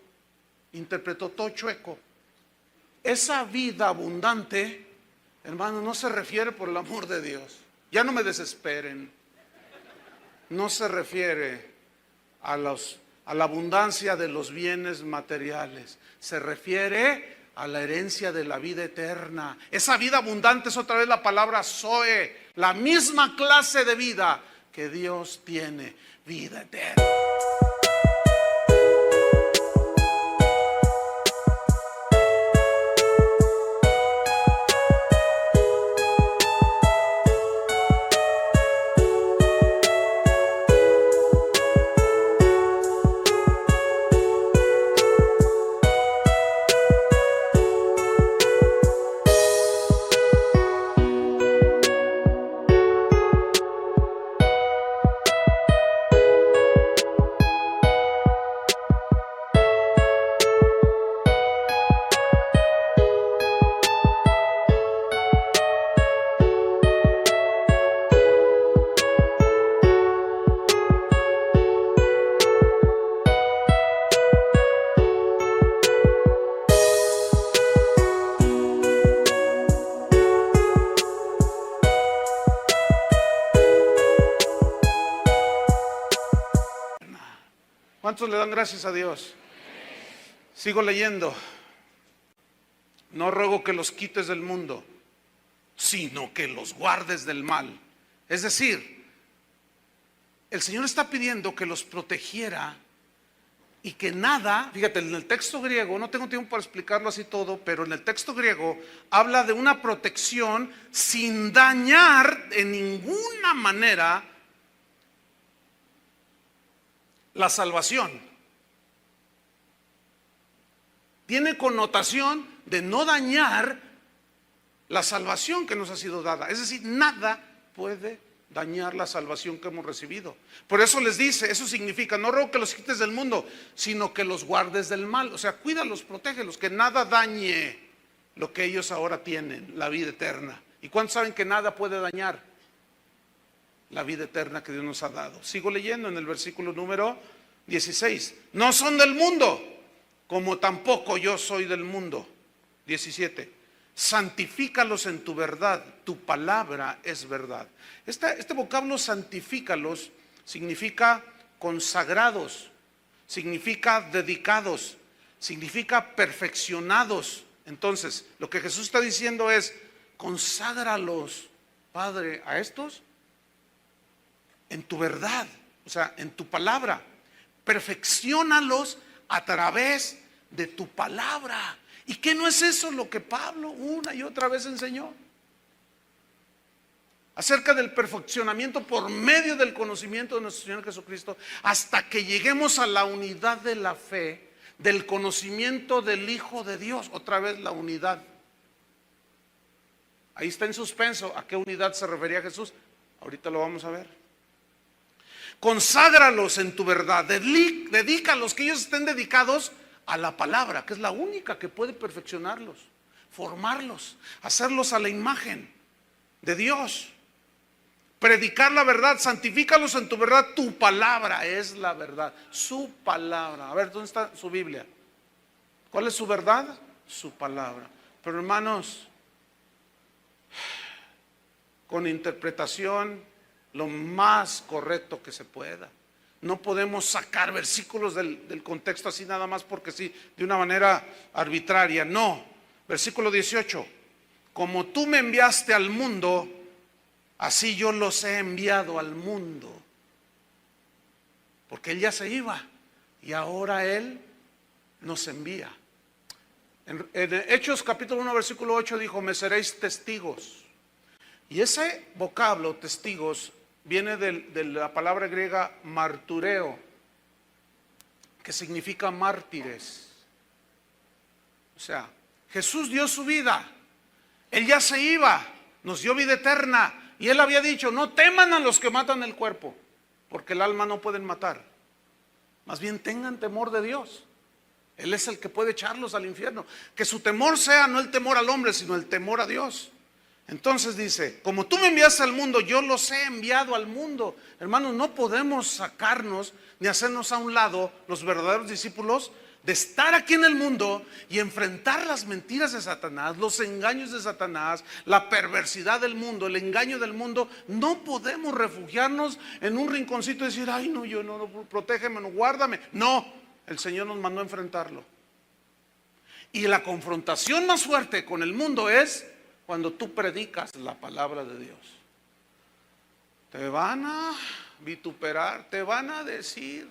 interpretó, todo chueco. Esa vida abundante, hermano, no se refiere, por el amor de Dios, ya no me desesperen, no se refiere a la abundancia de los bienes materiales, se refiere a la herencia de la vida eterna. Esa vida abundante es otra vez la palabra Zoe, la misma clase de vida que Dios tiene, vida eterna. ¿Cuántos le dan gracias a Dios? Sigo leyendo. No ruego que los quites del mundo, sino que los guardes del mal. Es decir, el Señor está pidiendo que los protegiera y que nada, fíjate, en el texto griego, no tengo tiempo para explicarlo así todo, pero en el texto griego habla de una protección sin dañar en ninguna manera la salvación. Tiene connotación de no dañar la salvación que nos ha sido dada. Es decir, nada puede dañar la salvación que hemos recibido. Por eso les dice, eso significa, no ruego que los quites del mundo, sino que los guardes del mal. O sea, cuídalos, protégelos, que nada dañe lo que ellos ahora tienen, la vida eterna. ¿Y cuántos saben que nada puede dañar la vida eterna que Dios nos ha dado? Sigo leyendo en el versículo número 16. No son del mundo, como tampoco yo soy del mundo. 17. Santifícalos en tu verdad, tu palabra es verdad. Este vocablo santifícalos significa consagrados, significa dedicados, significa perfeccionados, Entonces, lo que Jesús está diciendo es: conságralos, Padre, a estos en tu verdad, o sea, en tu palabra. Perfecciónalos a través de tu palabra. ¿Y qué no es eso lo que Pablo una y otra vez enseñó? Acerca del perfeccionamiento por medio del conocimiento de nuestro Señor Jesucristo, hasta que lleguemos a la unidad de la fe, del conocimiento del Hijo de Dios. Otra vez la unidad. Ahí está en suspenso a qué unidad se refería Jesús. Ahorita lo vamos a ver. Conságralos en tu verdad. Dedícalos, que ellos estén dedicados a la palabra, que es la única que puede perfeccionarlos, formarlos, hacerlos a la imagen de Dios. Predicar la verdad, santifícalos en tu verdad. Tu palabra es la verdad, su palabra. A ver, ¿dónde está su Biblia? ¿Cuál es su verdad? Su palabra. Pero hermanos, con interpretación lo más correcto que se pueda. No podemos sacar versículos del contexto así nada más porque sí, de una manera arbitraria. No. Versículo 18. Como tú me enviaste al mundo, así yo los he enviado al mundo. Porque Él ya se iba y ahora Él nos envía. En Hechos capítulo 1 versículo 8 dijo: me seréis testigos. Y ese vocablo, testigos, viene de la palabra griega martureo, que significa mártires. O sea, Jesús dio su vida, Él ya se iba, nos dio vida eterna. Y Él había dicho: no teman a los que matan el cuerpo, porque el alma no pueden matar. Más bien tengan temor de Dios. Él es el que puede echarlos al infierno. Que su temor sea no el temor al hombre, sino el temor a Dios. Entonces dice: como tú me enviaste al mundo, yo los he enviado al mundo. Hermanos, no podemos sacarnos ni hacernos a un lado, los verdaderos discípulos, de estar aquí en el mundo y enfrentar las mentiras de Satanás, los engaños de Satanás, la perversidad del mundo, el engaño del mundo. No podemos refugiarnos en un rinconcito y decir: ay no, yo no, protégeme, no, guárdame. No, el Señor nos mandó a enfrentarlo. Y la confrontación más fuerte con el mundo es cuando tú predicas la palabra de Dios. Te van a vituperar, te van a decir.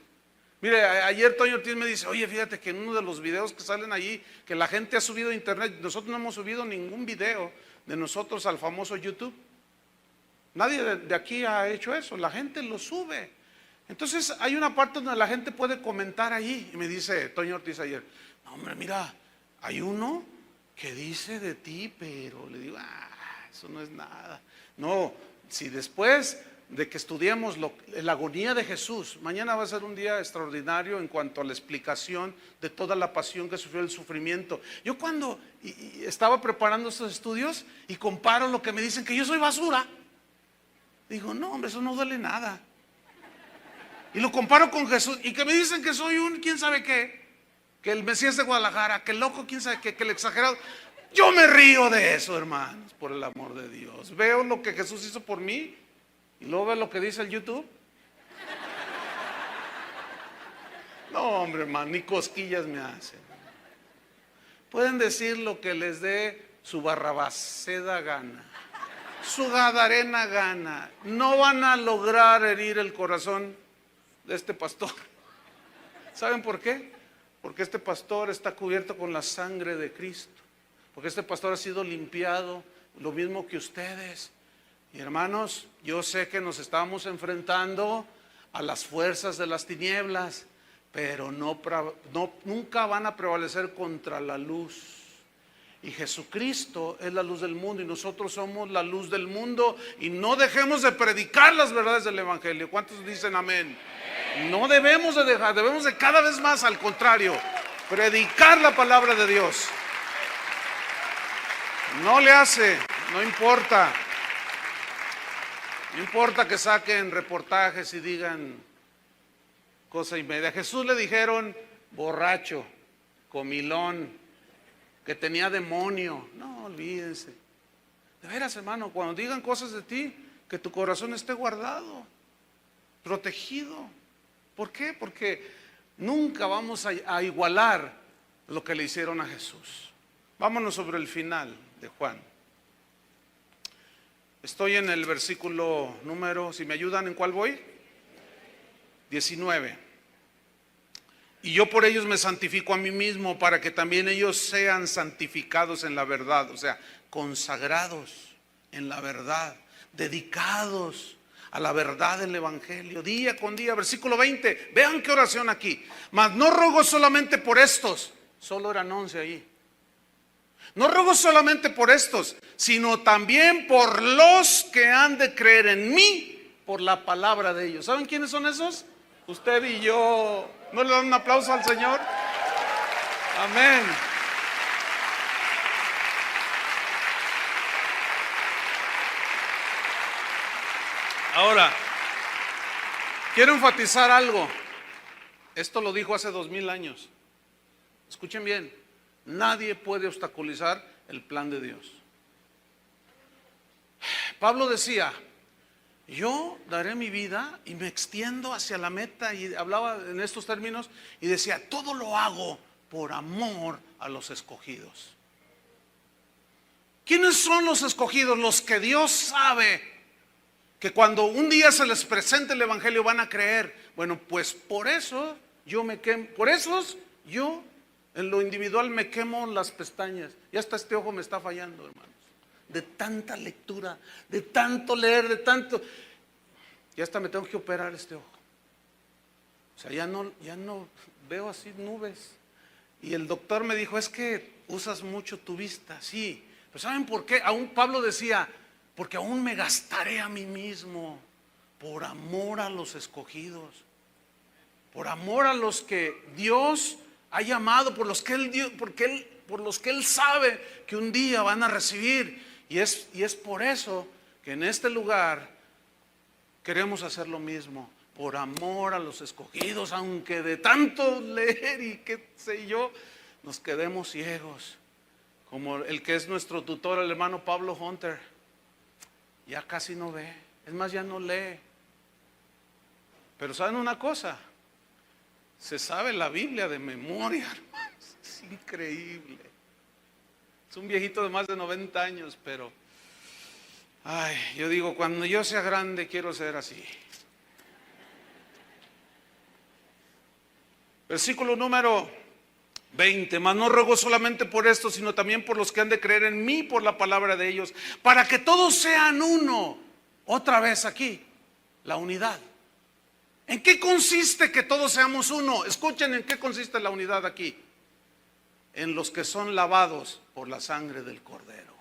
Mire, ayer Toño Ortiz me dice: oye, fíjate que en uno de los videos que salen allí, que la gente ha subido a internet, nosotros no hemos subido ningún video de nosotros al famoso YouTube. Nadie de aquí ha hecho eso, la gente lo sube. Entonces hay una parte donde la gente puede comentar allí. Y me dice Toño Ortiz ayer: no, hombre, mira, hay uno que dice de ti, pero le digo: eso no es nada. No, si después de que estudiemos la agonía de Jesús, mañana va a ser un día extraordinario en cuanto a la explicación de toda la pasión que sufrió, el sufrimiento. Yo cuando estaba preparando estos estudios y comparo lo que me dicen, que yo soy basura, digo: no, hombre, eso no duele nada. Y lo comparo con Jesús, y que me dicen que soy un quién sabe qué, que el Mesías de Guadalajara, que el loco quién sabe qué, que el exagerado. Yo me río de eso, hermanos, por el amor de Dios. Veo lo que Jesús hizo por mí y luego veo lo que dice el YouTube. No, hombre, hermano, ni cosquillas me hacen. Pueden decir lo que les dé su barrabaseda gana, su gadarena gana. No van a lograr herir el corazón de este pastor. ¿Saben por qué? Porque este pastor está cubierto con la sangre de Cristo. Porque este pastor ha sido limpiado, lo mismo que ustedes. Y hermanos, yo sé que nos estamos enfrentando a las fuerzas de las tinieblas, pero nunca van a prevalecer contra la luz. Y Jesucristo es la luz del mundo y nosotros somos la luz del mundo. Y no dejemos de predicar las verdades del Evangelio. ¿Cuántos dicen amén? No debemos de dejar, debemos de cada vez más, al contrario, predicar la palabra de Dios. No le hace, no importa. No importa que saquen reportajes y digan cosa y media. A Jesús le dijeron borracho, comilón, que tenía demonio. No, olvídense. De veras, hermano, cuando digan cosas de ti, que tu corazón esté guardado, protegido. ¿Por qué? Porque nunca vamos a igualar lo que le hicieron a Jesús. Vámonos sobre el final de Juan. Estoy en el versículo número, si me ayudan, ¿en cuál voy? 19. Y yo por ellos me santifico a mí mismo, para que también ellos sean santificados en la verdad, o sea, consagrados en la verdad, dedicados a la verdad del evangelio, día con día. Versículo 20, vean qué oración aquí. Mas no ruego solamente por estos, solo eran 11 ahí. No ruego solamente por estos, sino también por los que han de creer en mí por la palabra de ellos. ¿Saben quiénes son esos? Usted y yo. ¿No le dan un aplauso al Señor? Amén. Ahora, quiero enfatizar algo. Esto lo dijo hace 2000 años. Escuchen bien. Nadie puede obstaculizar el plan de Dios. Pablo decía: yo daré mi vida y me extiendo hacia la meta, y hablaba en estos términos y decía: todo lo hago por amor a los escogidos. ¿Quiénes son los escogidos? Los que Dios sabe que cuando un día se les presente el evangelio van a creer. Bueno, pues por eso yo me quemo, por esos yo en lo individual me quemo las pestañas. Y hasta este ojo me está fallando, hermanos, de tanta lectura, de tanto leer, de tanto. Ya hasta me tengo que operar este ojo. O sea, ya no veo así nubes. Y el doctor me dijo: es que usas mucho tu vista. Sí, pero ¿saben por qué? Aún Pablo decía: porque aún me gastaré a mí mismo por amor a los escogidos, por amor a los que Dios ha llamado, por los que Él sabe que un día van a recibir. Y es por eso que en este lugar queremos hacer lo mismo, por amor a los escogidos, aunque de tanto leer y qué sé yo, nos quedemos ciegos. Como el que es nuestro tutor, el hermano Pablo Hunter, ya casi no ve, es más, ya no lee. Pero ¿saben una cosa? Se sabe la Biblia de memoria, hermanos. Es increíble. Es un viejito de más de 90 años, pero yo digo, cuando yo sea grande quiero ser así. Versículo número 20. Mas no ruego solamente por esto, sino también por los que han de creer en mí por la palabra de ellos, para que todos sean uno. Otra vez aquí, la unidad. ¿En qué consiste que todos seamos uno? Escuchen en qué consiste la unidad aquí. En los que son lavados por la sangre del Cordero.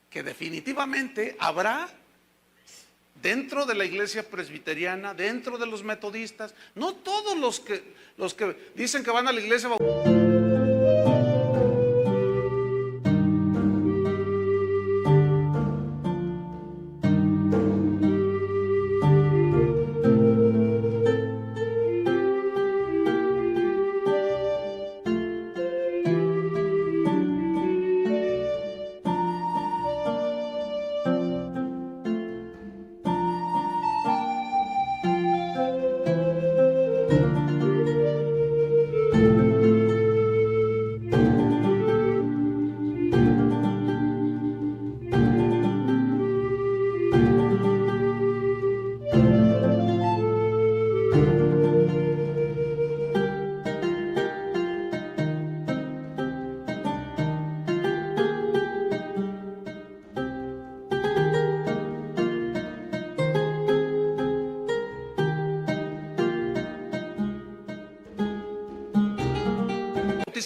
Que definitivamente habrá dentro de la iglesia presbiteriana, dentro de los metodistas, no todos los que dicen que van a la iglesia.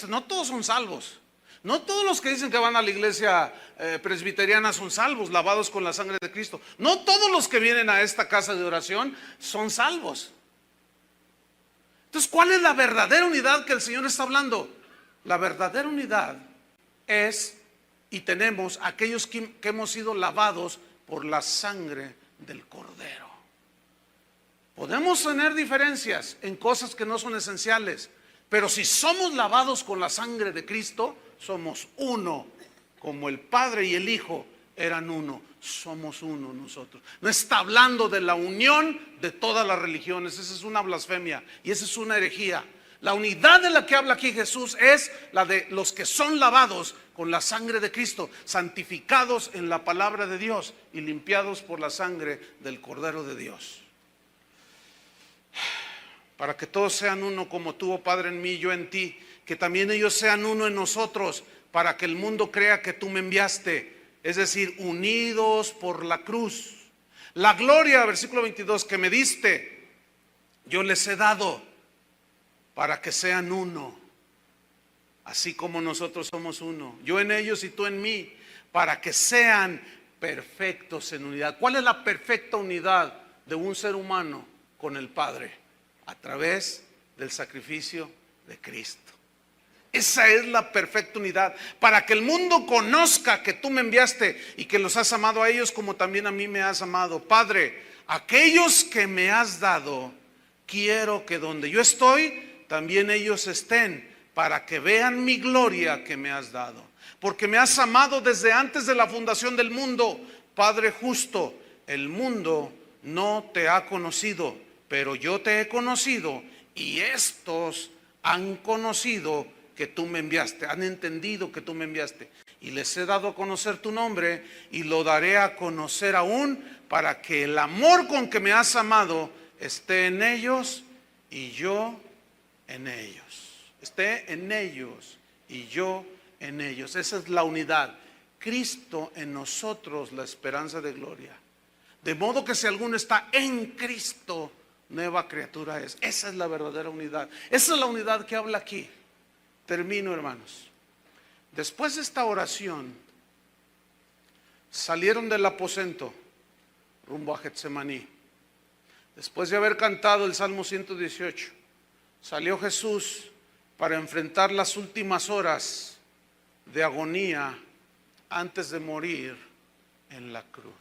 No todos son salvos. No todos los que dicen que van a la iglesia presbiteriana son salvos, lavados con la sangre de Cristo. No todos los que vienen a esta casa de oración son salvos. Entonces, ¿cuál es la verdadera unidad que el Señor está hablando? La verdadera unidad es, y tenemos aquellos que hemos sido lavados por la sangre del Cordero. Podemos tener diferencias en cosas que no son esenciales, pero si somos lavados con la sangre de Cristo, somos uno, como el Padre y el Hijo eran uno. Somos uno nosotros. No está hablando de la unión de todas las religiones. Esa es una blasfemia y esa es una herejía. La unidad de la que habla aquí Jesús es la de los que son lavados con la sangre de Cristo, santificados en la palabra de Dios y limpiados por la sangre del Cordero de Dios. Para que todos sean uno como tú, oh Padre, en mí y yo en ti, que también ellos sean uno en nosotros, para que el mundo crea que tú me enviaste, es decir, unidos por la cruz. La gloria, versículo 22, que me diste, yo les he dado para que sean uno, así como nosotros somos uno, yo en ellos y tú en mí, para que sean perfectos en unidad. ¿Cuál es la perfecta unidad de un ser humano con el Padre? A través del sacrificio de Cristo. Esa es la perfecta unidad, para que el mundo conozca que tú me enviaste y que los has amado a ellos como también a mí me has amado. Padre, aquellos que me has dado, quiero que donde yo estoy, también ellos estén, para que vean mi gloria que me has dado. Porque me has amado desde antes de la fundación del mundo. Padre justo, el mundo no te ha conocido, pero yo te he conocido, y estos han conocido que tú me enviaste, han entendido que tú me enviaste, y les he dado a conocer tu nombre, y lo daré a conocer aún, para que el amor con que me has amado esté en ellos y yo en ellos. Esté en ellos y yo en ellos. Esa es la unidad. Cristo en nosotros, la esperanza de gloria. De modo que si alguno está en Cristo, nueva criatura es. Esa es la verdadera unidad. Esa es la unidad que habla aquí. Termino, hermanos. Después de esta oración, salieron del aposento rumbo a Getsemaní. Después de haber cantado el Salmo 118, salió Jesús para enfrentar las últimas horas de agonía antes de morir en la cruz.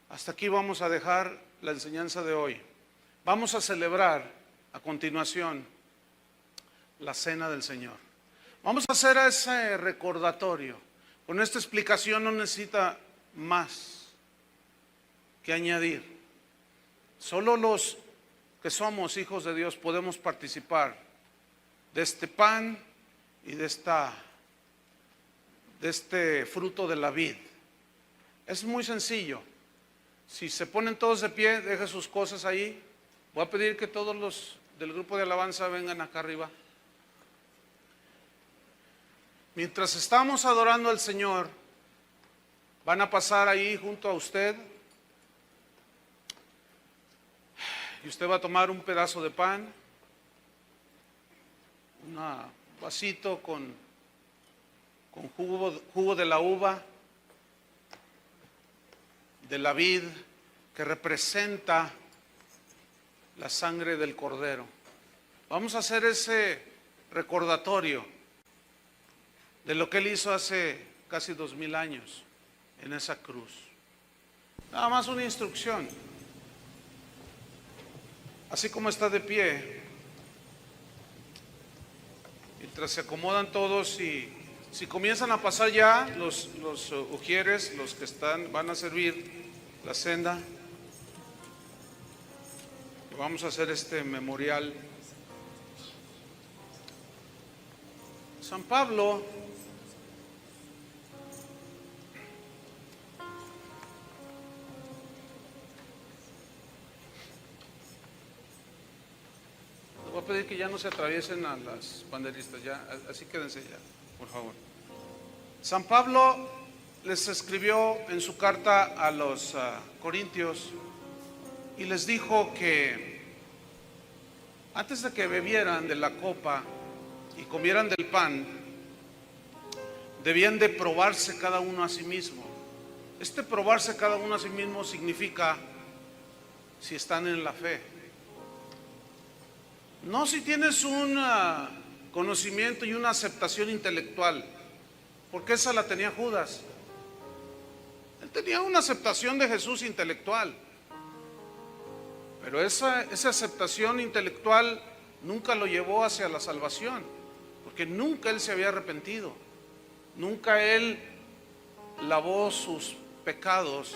Hasta aquí vamos a dejar la enseñanza de hoy. Vamos a celebrar a continuación la cena del Señor. Vamos a hacer ese recordatorio. Con esta explicación no necesita más que añadir. Solo los que somos hijos de Dios podemos participar de este pan y de este fruto de la vid. Es muy sencillo. Si se ponen todos de pie, deje sus cosas ahí. Voy a pedir que todos los del grupo de alabanza vengan acá arriba. Mientras estamos adorando al Señor, van a pasar ahí junto a usted, y usted va a tomar un pedazo de pan, un vasito con jugo de la uva, de la vid, que representa la sangre del Cordero. Vamos a hacer ese recordatorio de lo que Él hizo hace casi 2000 años en esa cruz. Nada más una instrucción. Así como está de pie, mientras se acomodan todos, y si comienzan a pasar ya los ujieres, los que van a servir la cena, y vamos a hacer este memorial. San Pablo les voy a pedir que ya no se atraviesen a las banderistas, ya, así quédense ya, por favor. San Pablo les escribió en su carta a los Corintios y les dijo que antes de que bebieran de la copa y comieran del pan, debían de probarse cada uno a sí mismo. Este probarse cada uno a sí mismo significa si están en la fe. No si tienes un conocimiento y una aceptación intelectual, porque esa la tenía Judas. Él tenía una aceptación de Jesús intelectual, pero esa aceptación intelectual nunca lo llevó hacia la salvación, porque nunca él se había arrepentido, nunca él lavó sus pecados,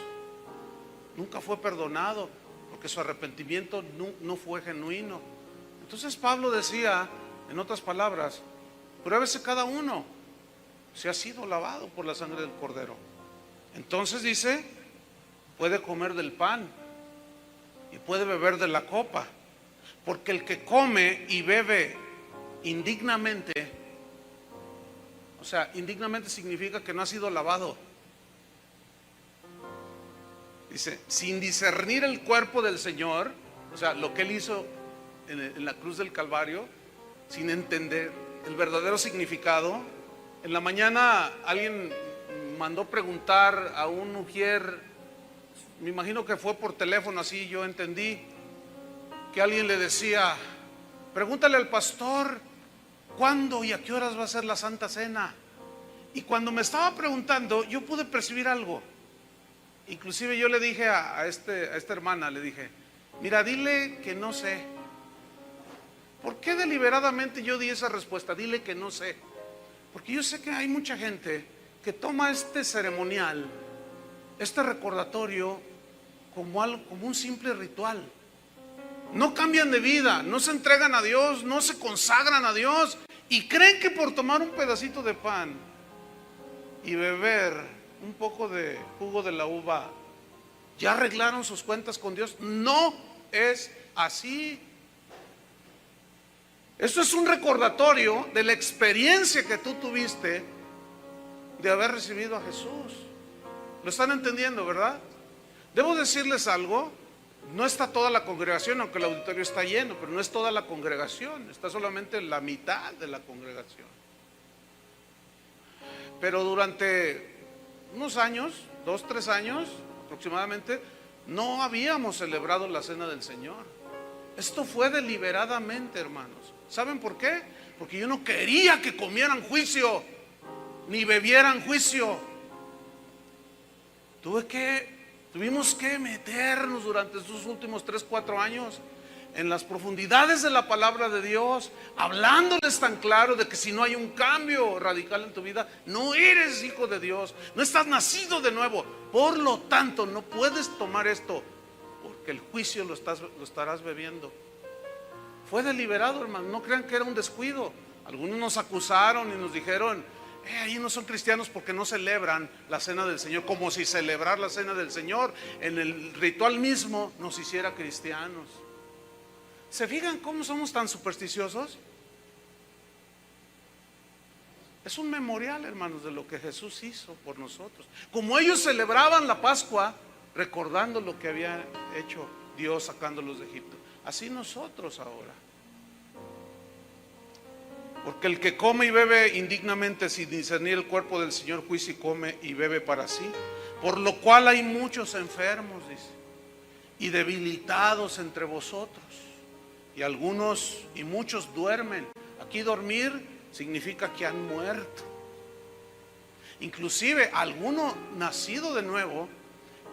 nunca fue perdonado, porque su arrepentimiento no fue genuino. Entonces Pablo decía, en otras palabras, pruébese cada uno si ha sido lavado por la sangre del Cordero. Entonces dice, puede comer del pan y puede beber de la copa, porque el que come y bebe indignamente, o sea, indignamente significa que no ha sido lavado. Dice, sin discernir el cuerpo del Señor, o sea, lo que Él hizo en la cruz del Calvario, sin entender el verdadero significado. En la mañana alguien mandó preguntar a un ujier, me imagino que fue por teléfono, así yo entendí, que alguien le decía, pregúntale al pastor cuándo y a qué horas va a ser la Santa Cena. Y cuando me estaba preguntando, yo pude percibir algo. Inclusive yo le dije a esta hermana, le dije, mira, dile que no sé. ¿Por qué deliberadamente yo di esa respuesta? Dile que no sé. Porque yo sé que hay mucha gente que toma este ceremonial, este recordatorio, como un simple ritual. No cambian de vida, no se entregan a Dios, no se consagran a Dios, y creen que por tomar un pedacito de pan y beber un poco de jugo de la uva ya arreglaron sus cuentas con Dios. No es así. Esto es un recordatorio de la experiencia que tú tuviste de haber recibido a Jesús. ¿Lo están entendiendo, verdad? Debo decirles algo. No está toda la congregación, aunque el auditorio está lleno, pero no es toda la congregación, está solamente la mitad de la congregación. Pero durante unos años, 2, 3 años aproximadamente, no habíamos celebrado la cena del Señor. Esto fue deliberadamente, hermanos. ¿Saben por qué? Porque yo no quería que comieran juicio, ni bebieran juicio. Tuvimos que meternos durante estos últimos 3, 4 años en las profundidades de la palabra de Dios, hablándoles tan claro de que si no hay un cambio radical en tu vida, no eres hijo de Dios, no estás nacido de nuevo. Por lo tanto, no puedes tomar esto, porque el juicio lo estarás bebiendo. Fue deliberado, hermano, no crean que era un descuido. Algunos nos acusaron y nos dijeron, ahí no son cristianos porque no celebran la cena del Señor, como si celebrar la cena del Señor en el ritual mismo nos hiciera cristianos. ¿Se fijan cómo somos tan supersticiosos? Es un memorial, hermanos, de lo que Jesús hizo por nosotros. Como ellos celebraban la Pascua, recordando lo que había hecho Dios sacándolos de Egipto, así nosotros ahora. Porque el que come y bebe indignamente sin discernir el cuerpo del Señor, juicio y come y bebe para sí. Por lo cual hay muchos enfermos, dice, y debilitados entre vosotros. Y algunos y muchos duermen. Aquí dormir significa que han muerto. Inclusive alguno nacido de nuevo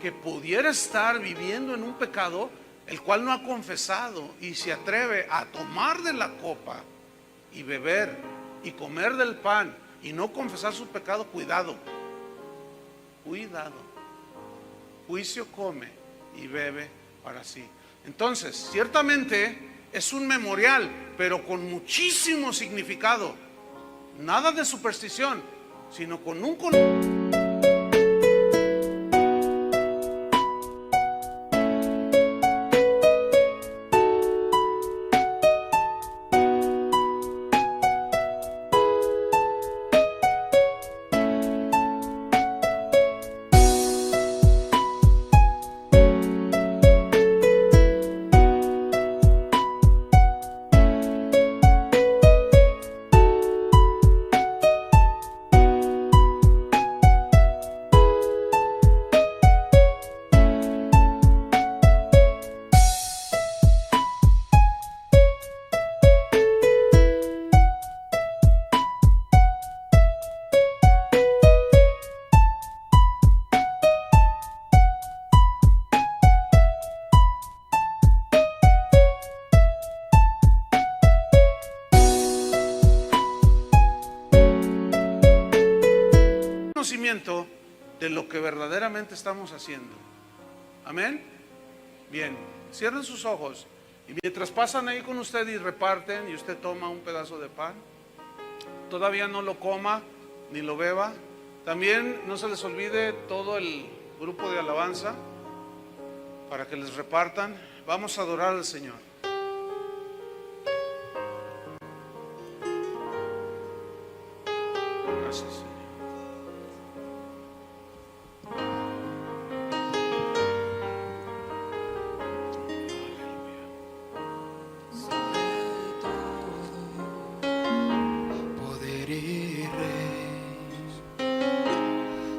que pudiera estar viviendo en un pecado el cual no ha confesado y se atreve a tomar de la copa y beber y comer del pan y no confesar su pecado, cuidado, juicio come y bebe para sí. Entonces, ciertamente es un memorial, pero con muchísimo significado, nada de superstición, sino con un conocimiento de lo que verdaderamente estamos haciendo. Amén. Bien, cierren sus ojos Y mientras pasan ahí con usted y reparten y usted toma un pedazo de pan, todavía no lo coma ni lo beba. También no se les olvide todo el grupo de alabanza para que les repartan. Vamos a adorar al Señor. Gracias, Señor.
Poder y rey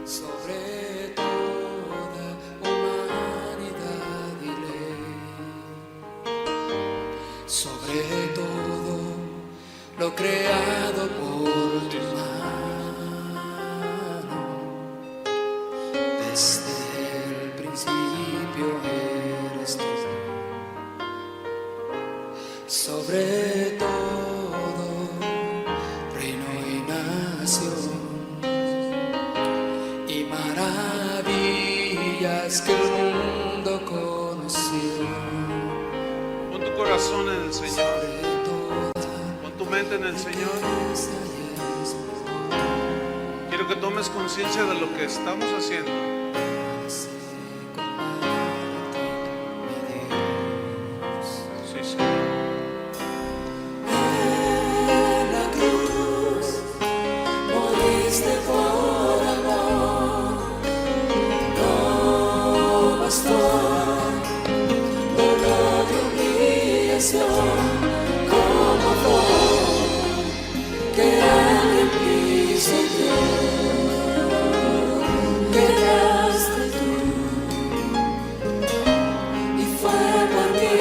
sobre toda humanidad y ley, sobre todo lo creado por tu mano, desde el principio eres tú, sobre todo reino y nación y maravillas que el mundo conoció.
Pon tu corazón en el Señor, pon tu mente en el Señor. Quiero que tomes conciencia de lo que estamos haciendo. Sí, Señor.
En la cruz moriste por amor, no bastó dolor y humillación, como fue que alguien pisoteó, quedaste tú y fue por mí.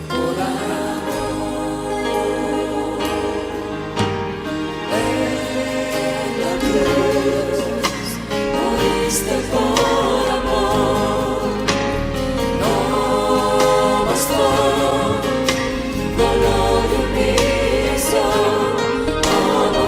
Por amor, en la cruz moriste por amor, no bastó dolor y humillación, como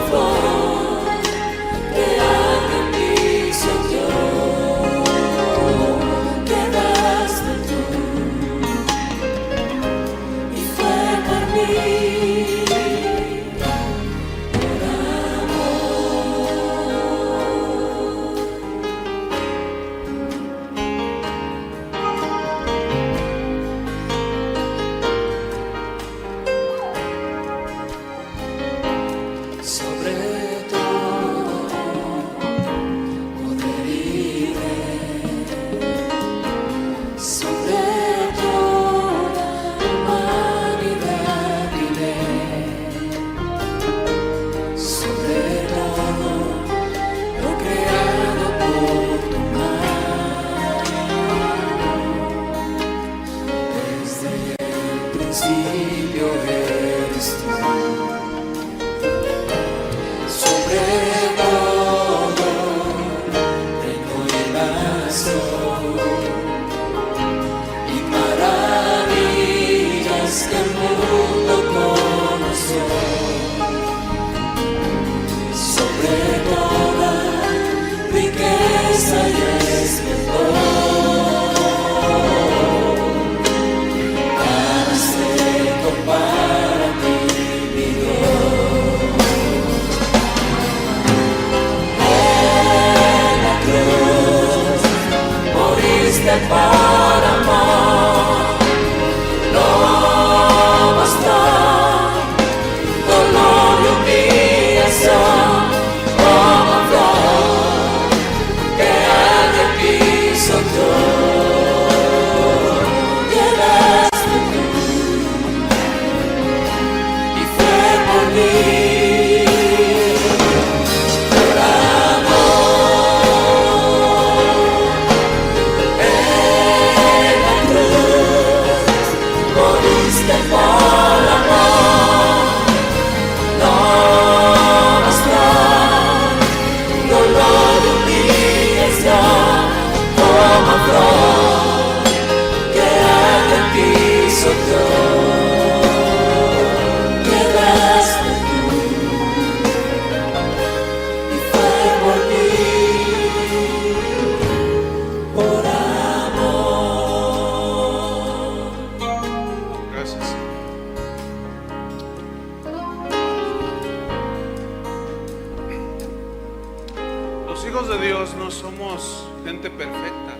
hijos de Dios no somos gente perfecta.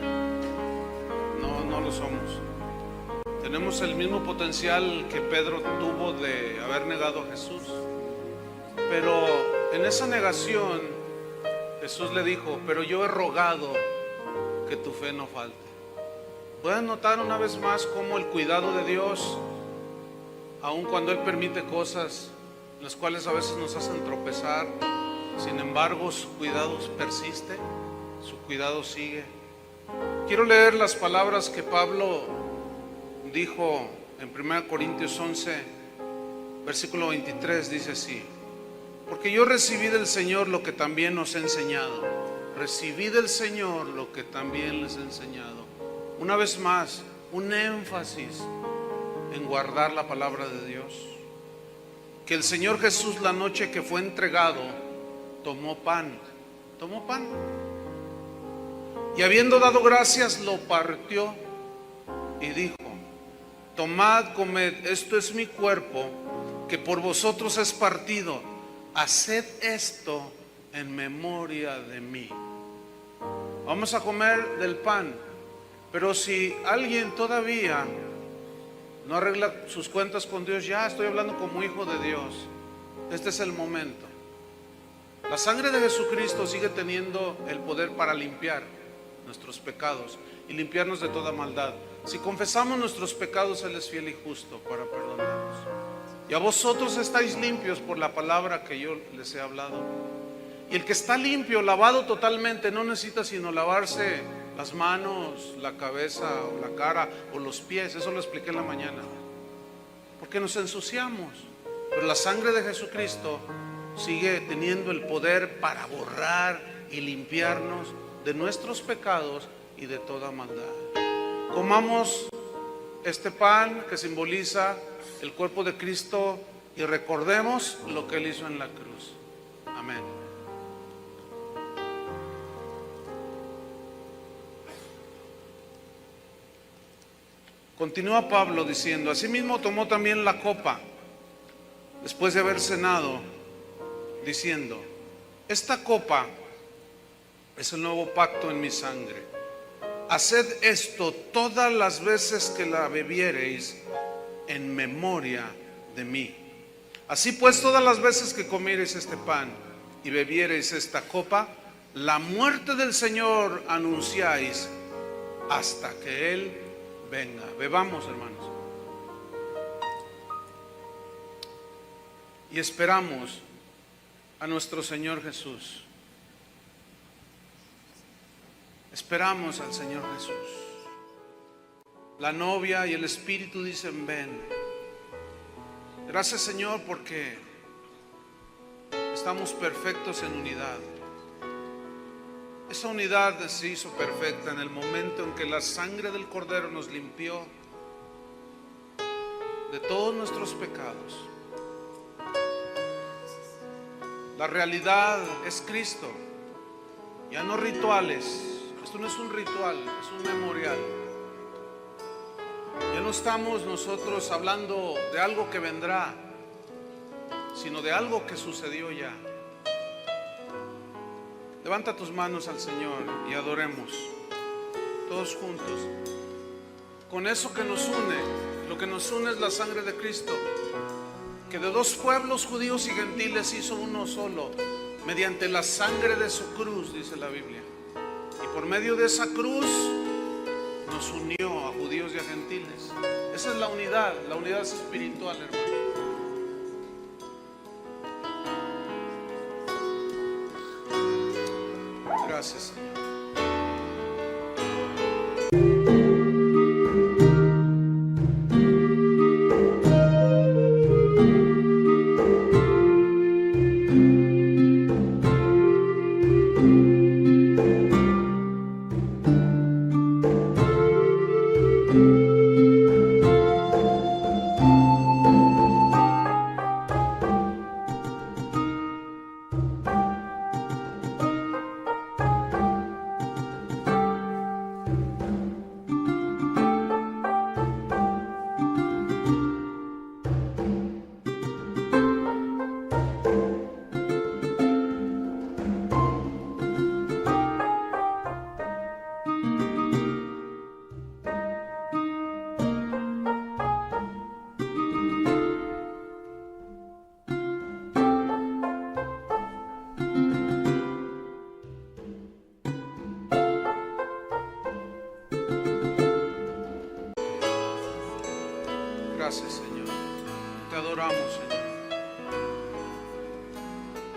No lo somos. Tenemos el mismo potencial que Pedro tuvo de haber negado a Jesús. Pero en esa negación, Jesús le dijo: pero yo he rogado que tu fe no falte. Pueden notar una vez más cómo el cuidado de Dios, aun cuando Él permite cosas las cuales a veces nos hacen tropezar, sin embargo su cuidado persiste, su cuidado sigue. Quiero leer las palabras que Pablo dijo en 1 Corintios 11, versículo 23, dice así: porque yo recibí del Señor lo que también os he enseñado. Recibí del Señor lo que también les he enseñado. Una vez más, un énfasis en guardar la palabra de Dios. Que el Señor Jesús, la noche que fue entregado, tomó pan. Y habiendo dado gracias, lo partió y dijo: tomad, comed, esto es mi cuerpo, que por vosotros es partido. Haced esto en memoria de mí. Vamos a comer del pan. Pero si alguien todavía no arregla sus cuentas con Dios, ya estoy hablando como hijo de Dios, este es el momento. La sangre de Jesucristo sigue teniendo el poder para limpiar nuestros pecados y limpiarnos de toda maldad. Si confesamos nuestros pecados, Él es fiel y justo para perdonarnos. Y a vosotros estáis limpios por la palabra que yo les he hablado. Y el que está limpio, lavado totalmente, no necesita sino lavarse las manos, la cabeza o la cara o los pies. Eso lo expliqué en la mañana. Porque nos ensuciamos. Pero la sangre de Jesucristo sigue teniendo el poder para borrar y limpiarnos de nuestros pecados y de toda maldad. Comamos este pan que simboliza el cuerpo de Cristo y recordemos lo que Él hizo en la cruz. Amén. Continúa Pablo diciendo: asimismo tomó también la copa después de haber cenado, diciendo: esta copa es el nuevo pacto en mi sangre. Haced esto todas las veces que la bebiereis en memoria de mí. Así pues, todas las veces que comiereis este pan y bebiereis esta copa, la muerte del Señor anunciáis hasta que Él venga. Bebamos, hermanos. Y esperamos a nuestro Señor Jesús. Esperamos al Señor Jesús. La novia y el Espíritu dicen: ven. Gracias, Señor, porque estamos perfectos en unidad. Esa unidad se hizo perfecta en el momento en que la sangre del Cordero nos limpió de todos nuestros pecados. La realidad es Cristo, ya no rituales. Esto no es un ritual, es un memorial. Ya no estamos nosotros hablando de algo que vendrá, sino de algo que sucedió ya. Levanta tus manos al Señor y adoremos todos juntos. Con eso que nos une, lo que nos une es la sangre de Cristo, que de dos pueblos, judíos y gentiles, hizo uno solo, mediante la sangre de su cruz, dice la Biblia. Y por medio de esa cruz nos unió a judíos y a gentiles. Esa es la unidad es espiritual, hermano. Gracias, Señor.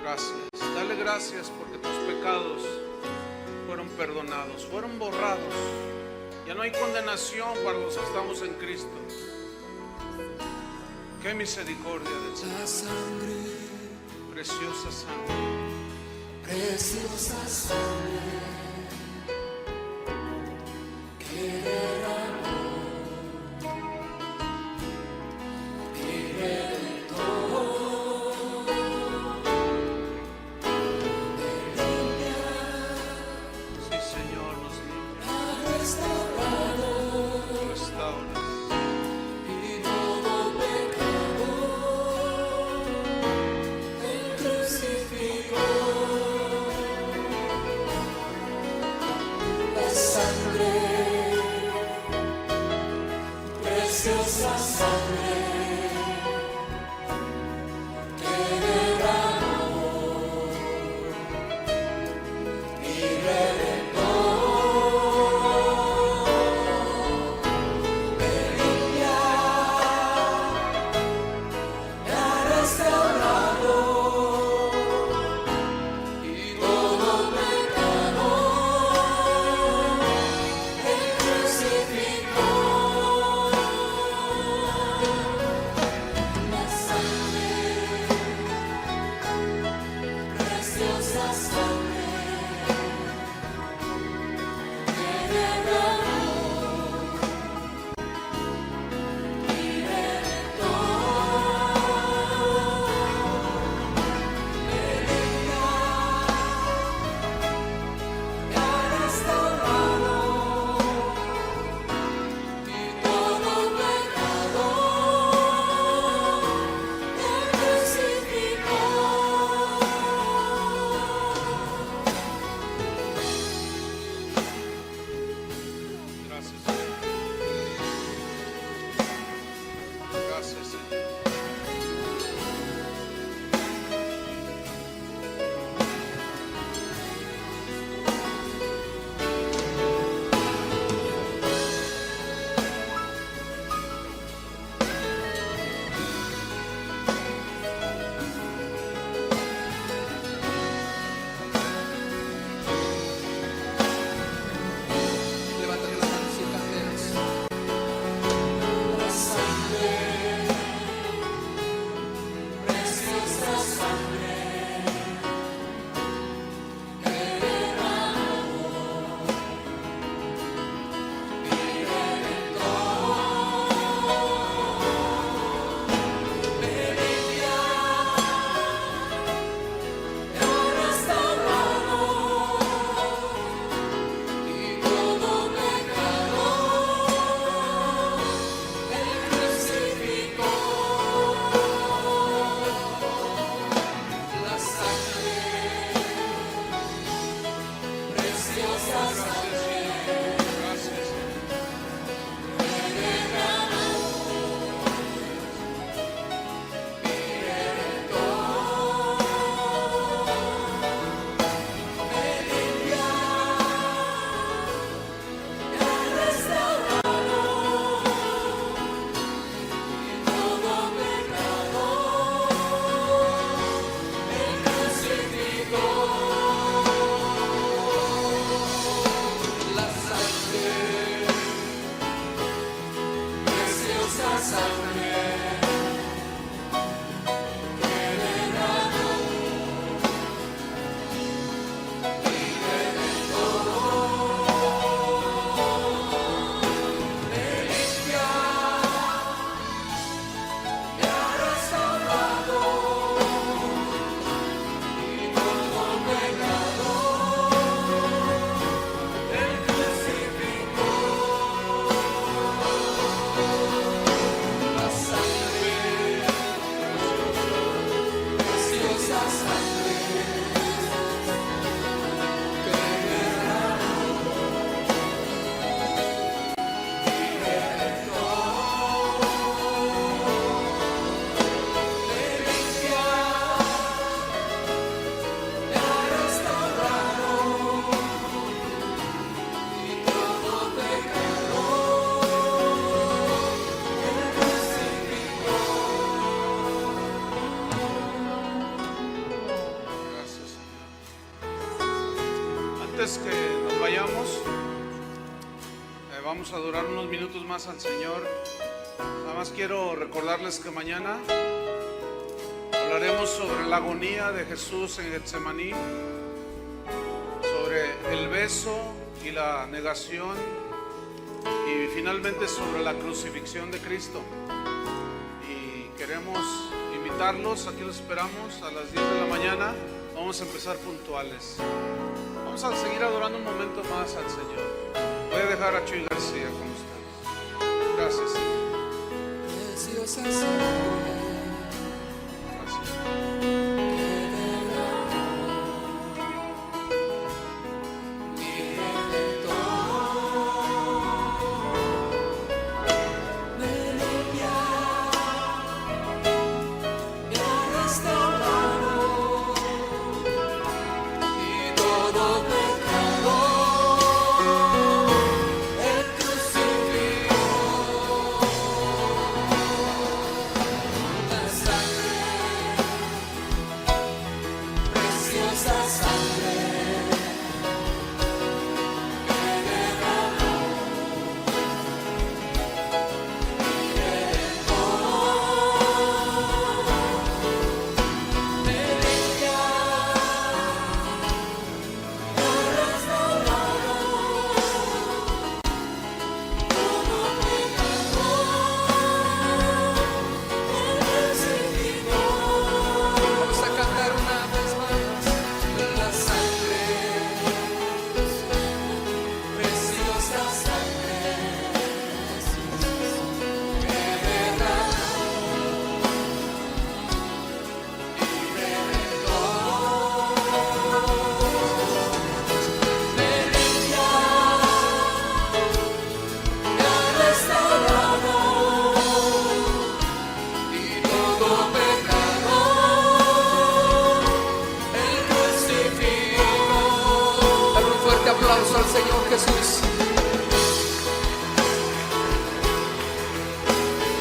Gracias. Dale gracias porque tus pecados fueron perdonados, fueron borrados. Ya no hay condenación para los que estamos en Cristo. Qué misericordia del Señor.
La sangre,
Preciosa sangre.
preciosa sangre que derramó y reventó, me limpia,
Sí, Señor, nos limpia,
ha restaurado
restaura.
y todo pecado Él crucificó. La sangre, preciosa sangre que derramó y reventó, me limpia, me ha restaurado y todo pecado Él crucificó. La sangre, preciosa sangre que derramó y reventó, me limpia, me ha restaurado y todo pecado Él crucificó.
Gracias, Señor. Gracias, Señor.
Levanten las manos y cantemos. La sangre, preciosa sangre que derramó y reventó, me limpia, me ha restaurado y todo pecado Él crucificó. La sangre, preciosa sangre
Gracias, Señor.
que derramó y reventó, me limpia, me ha restaurado y todo pecado Él crucificó. La sangre, preciosa sangre que derramó y reventó, me limpia, me ha restaurado y todo pecado Él crucificó. La sangre, preciosa sangre que derramó y reventó, me limpia, me ha restaurado y todo pecado Él crucificó.
antes que nos vayamos, vamos a adorar unos minutos más al Señor. Nada más quiero recordarles que mañana hablaremos sobre la agonía de Jesús en Getsemaní, sobre el beso y la negación, y finalmente sobre la crucifixión de Cristo. Y queremos invitarlos, aquí los esperamos a las 10 de la mañana. Vamos a empezar puntuales. Vamos a seguir adorando un momento más al Señor. Voy a dejar a Chuy García con ustedes. Gracias, Señor.
Preciosa sangre.
Al Señor Jesús.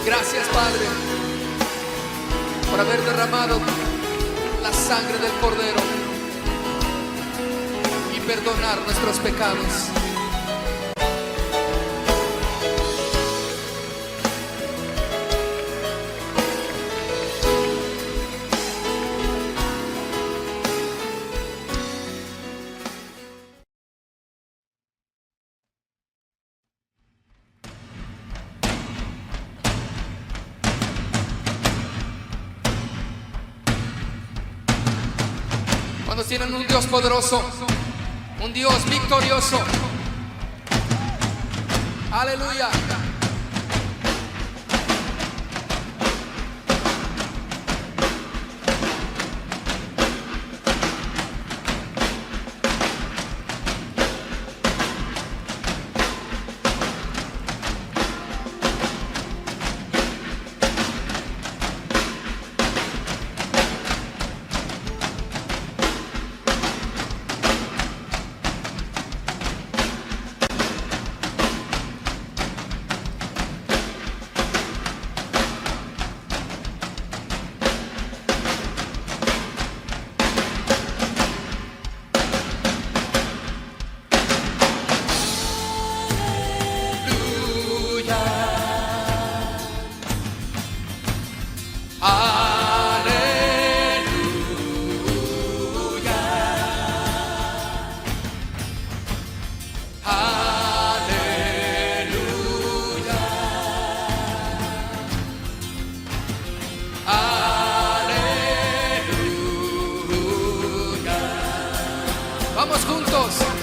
Gracias, Padre, por haber derramado la sangre del Cordero y perdonar nuestros pecados. Cuando tienen un Dios poderoso, un Dios victorioso. Aleluya. Vamos juntos.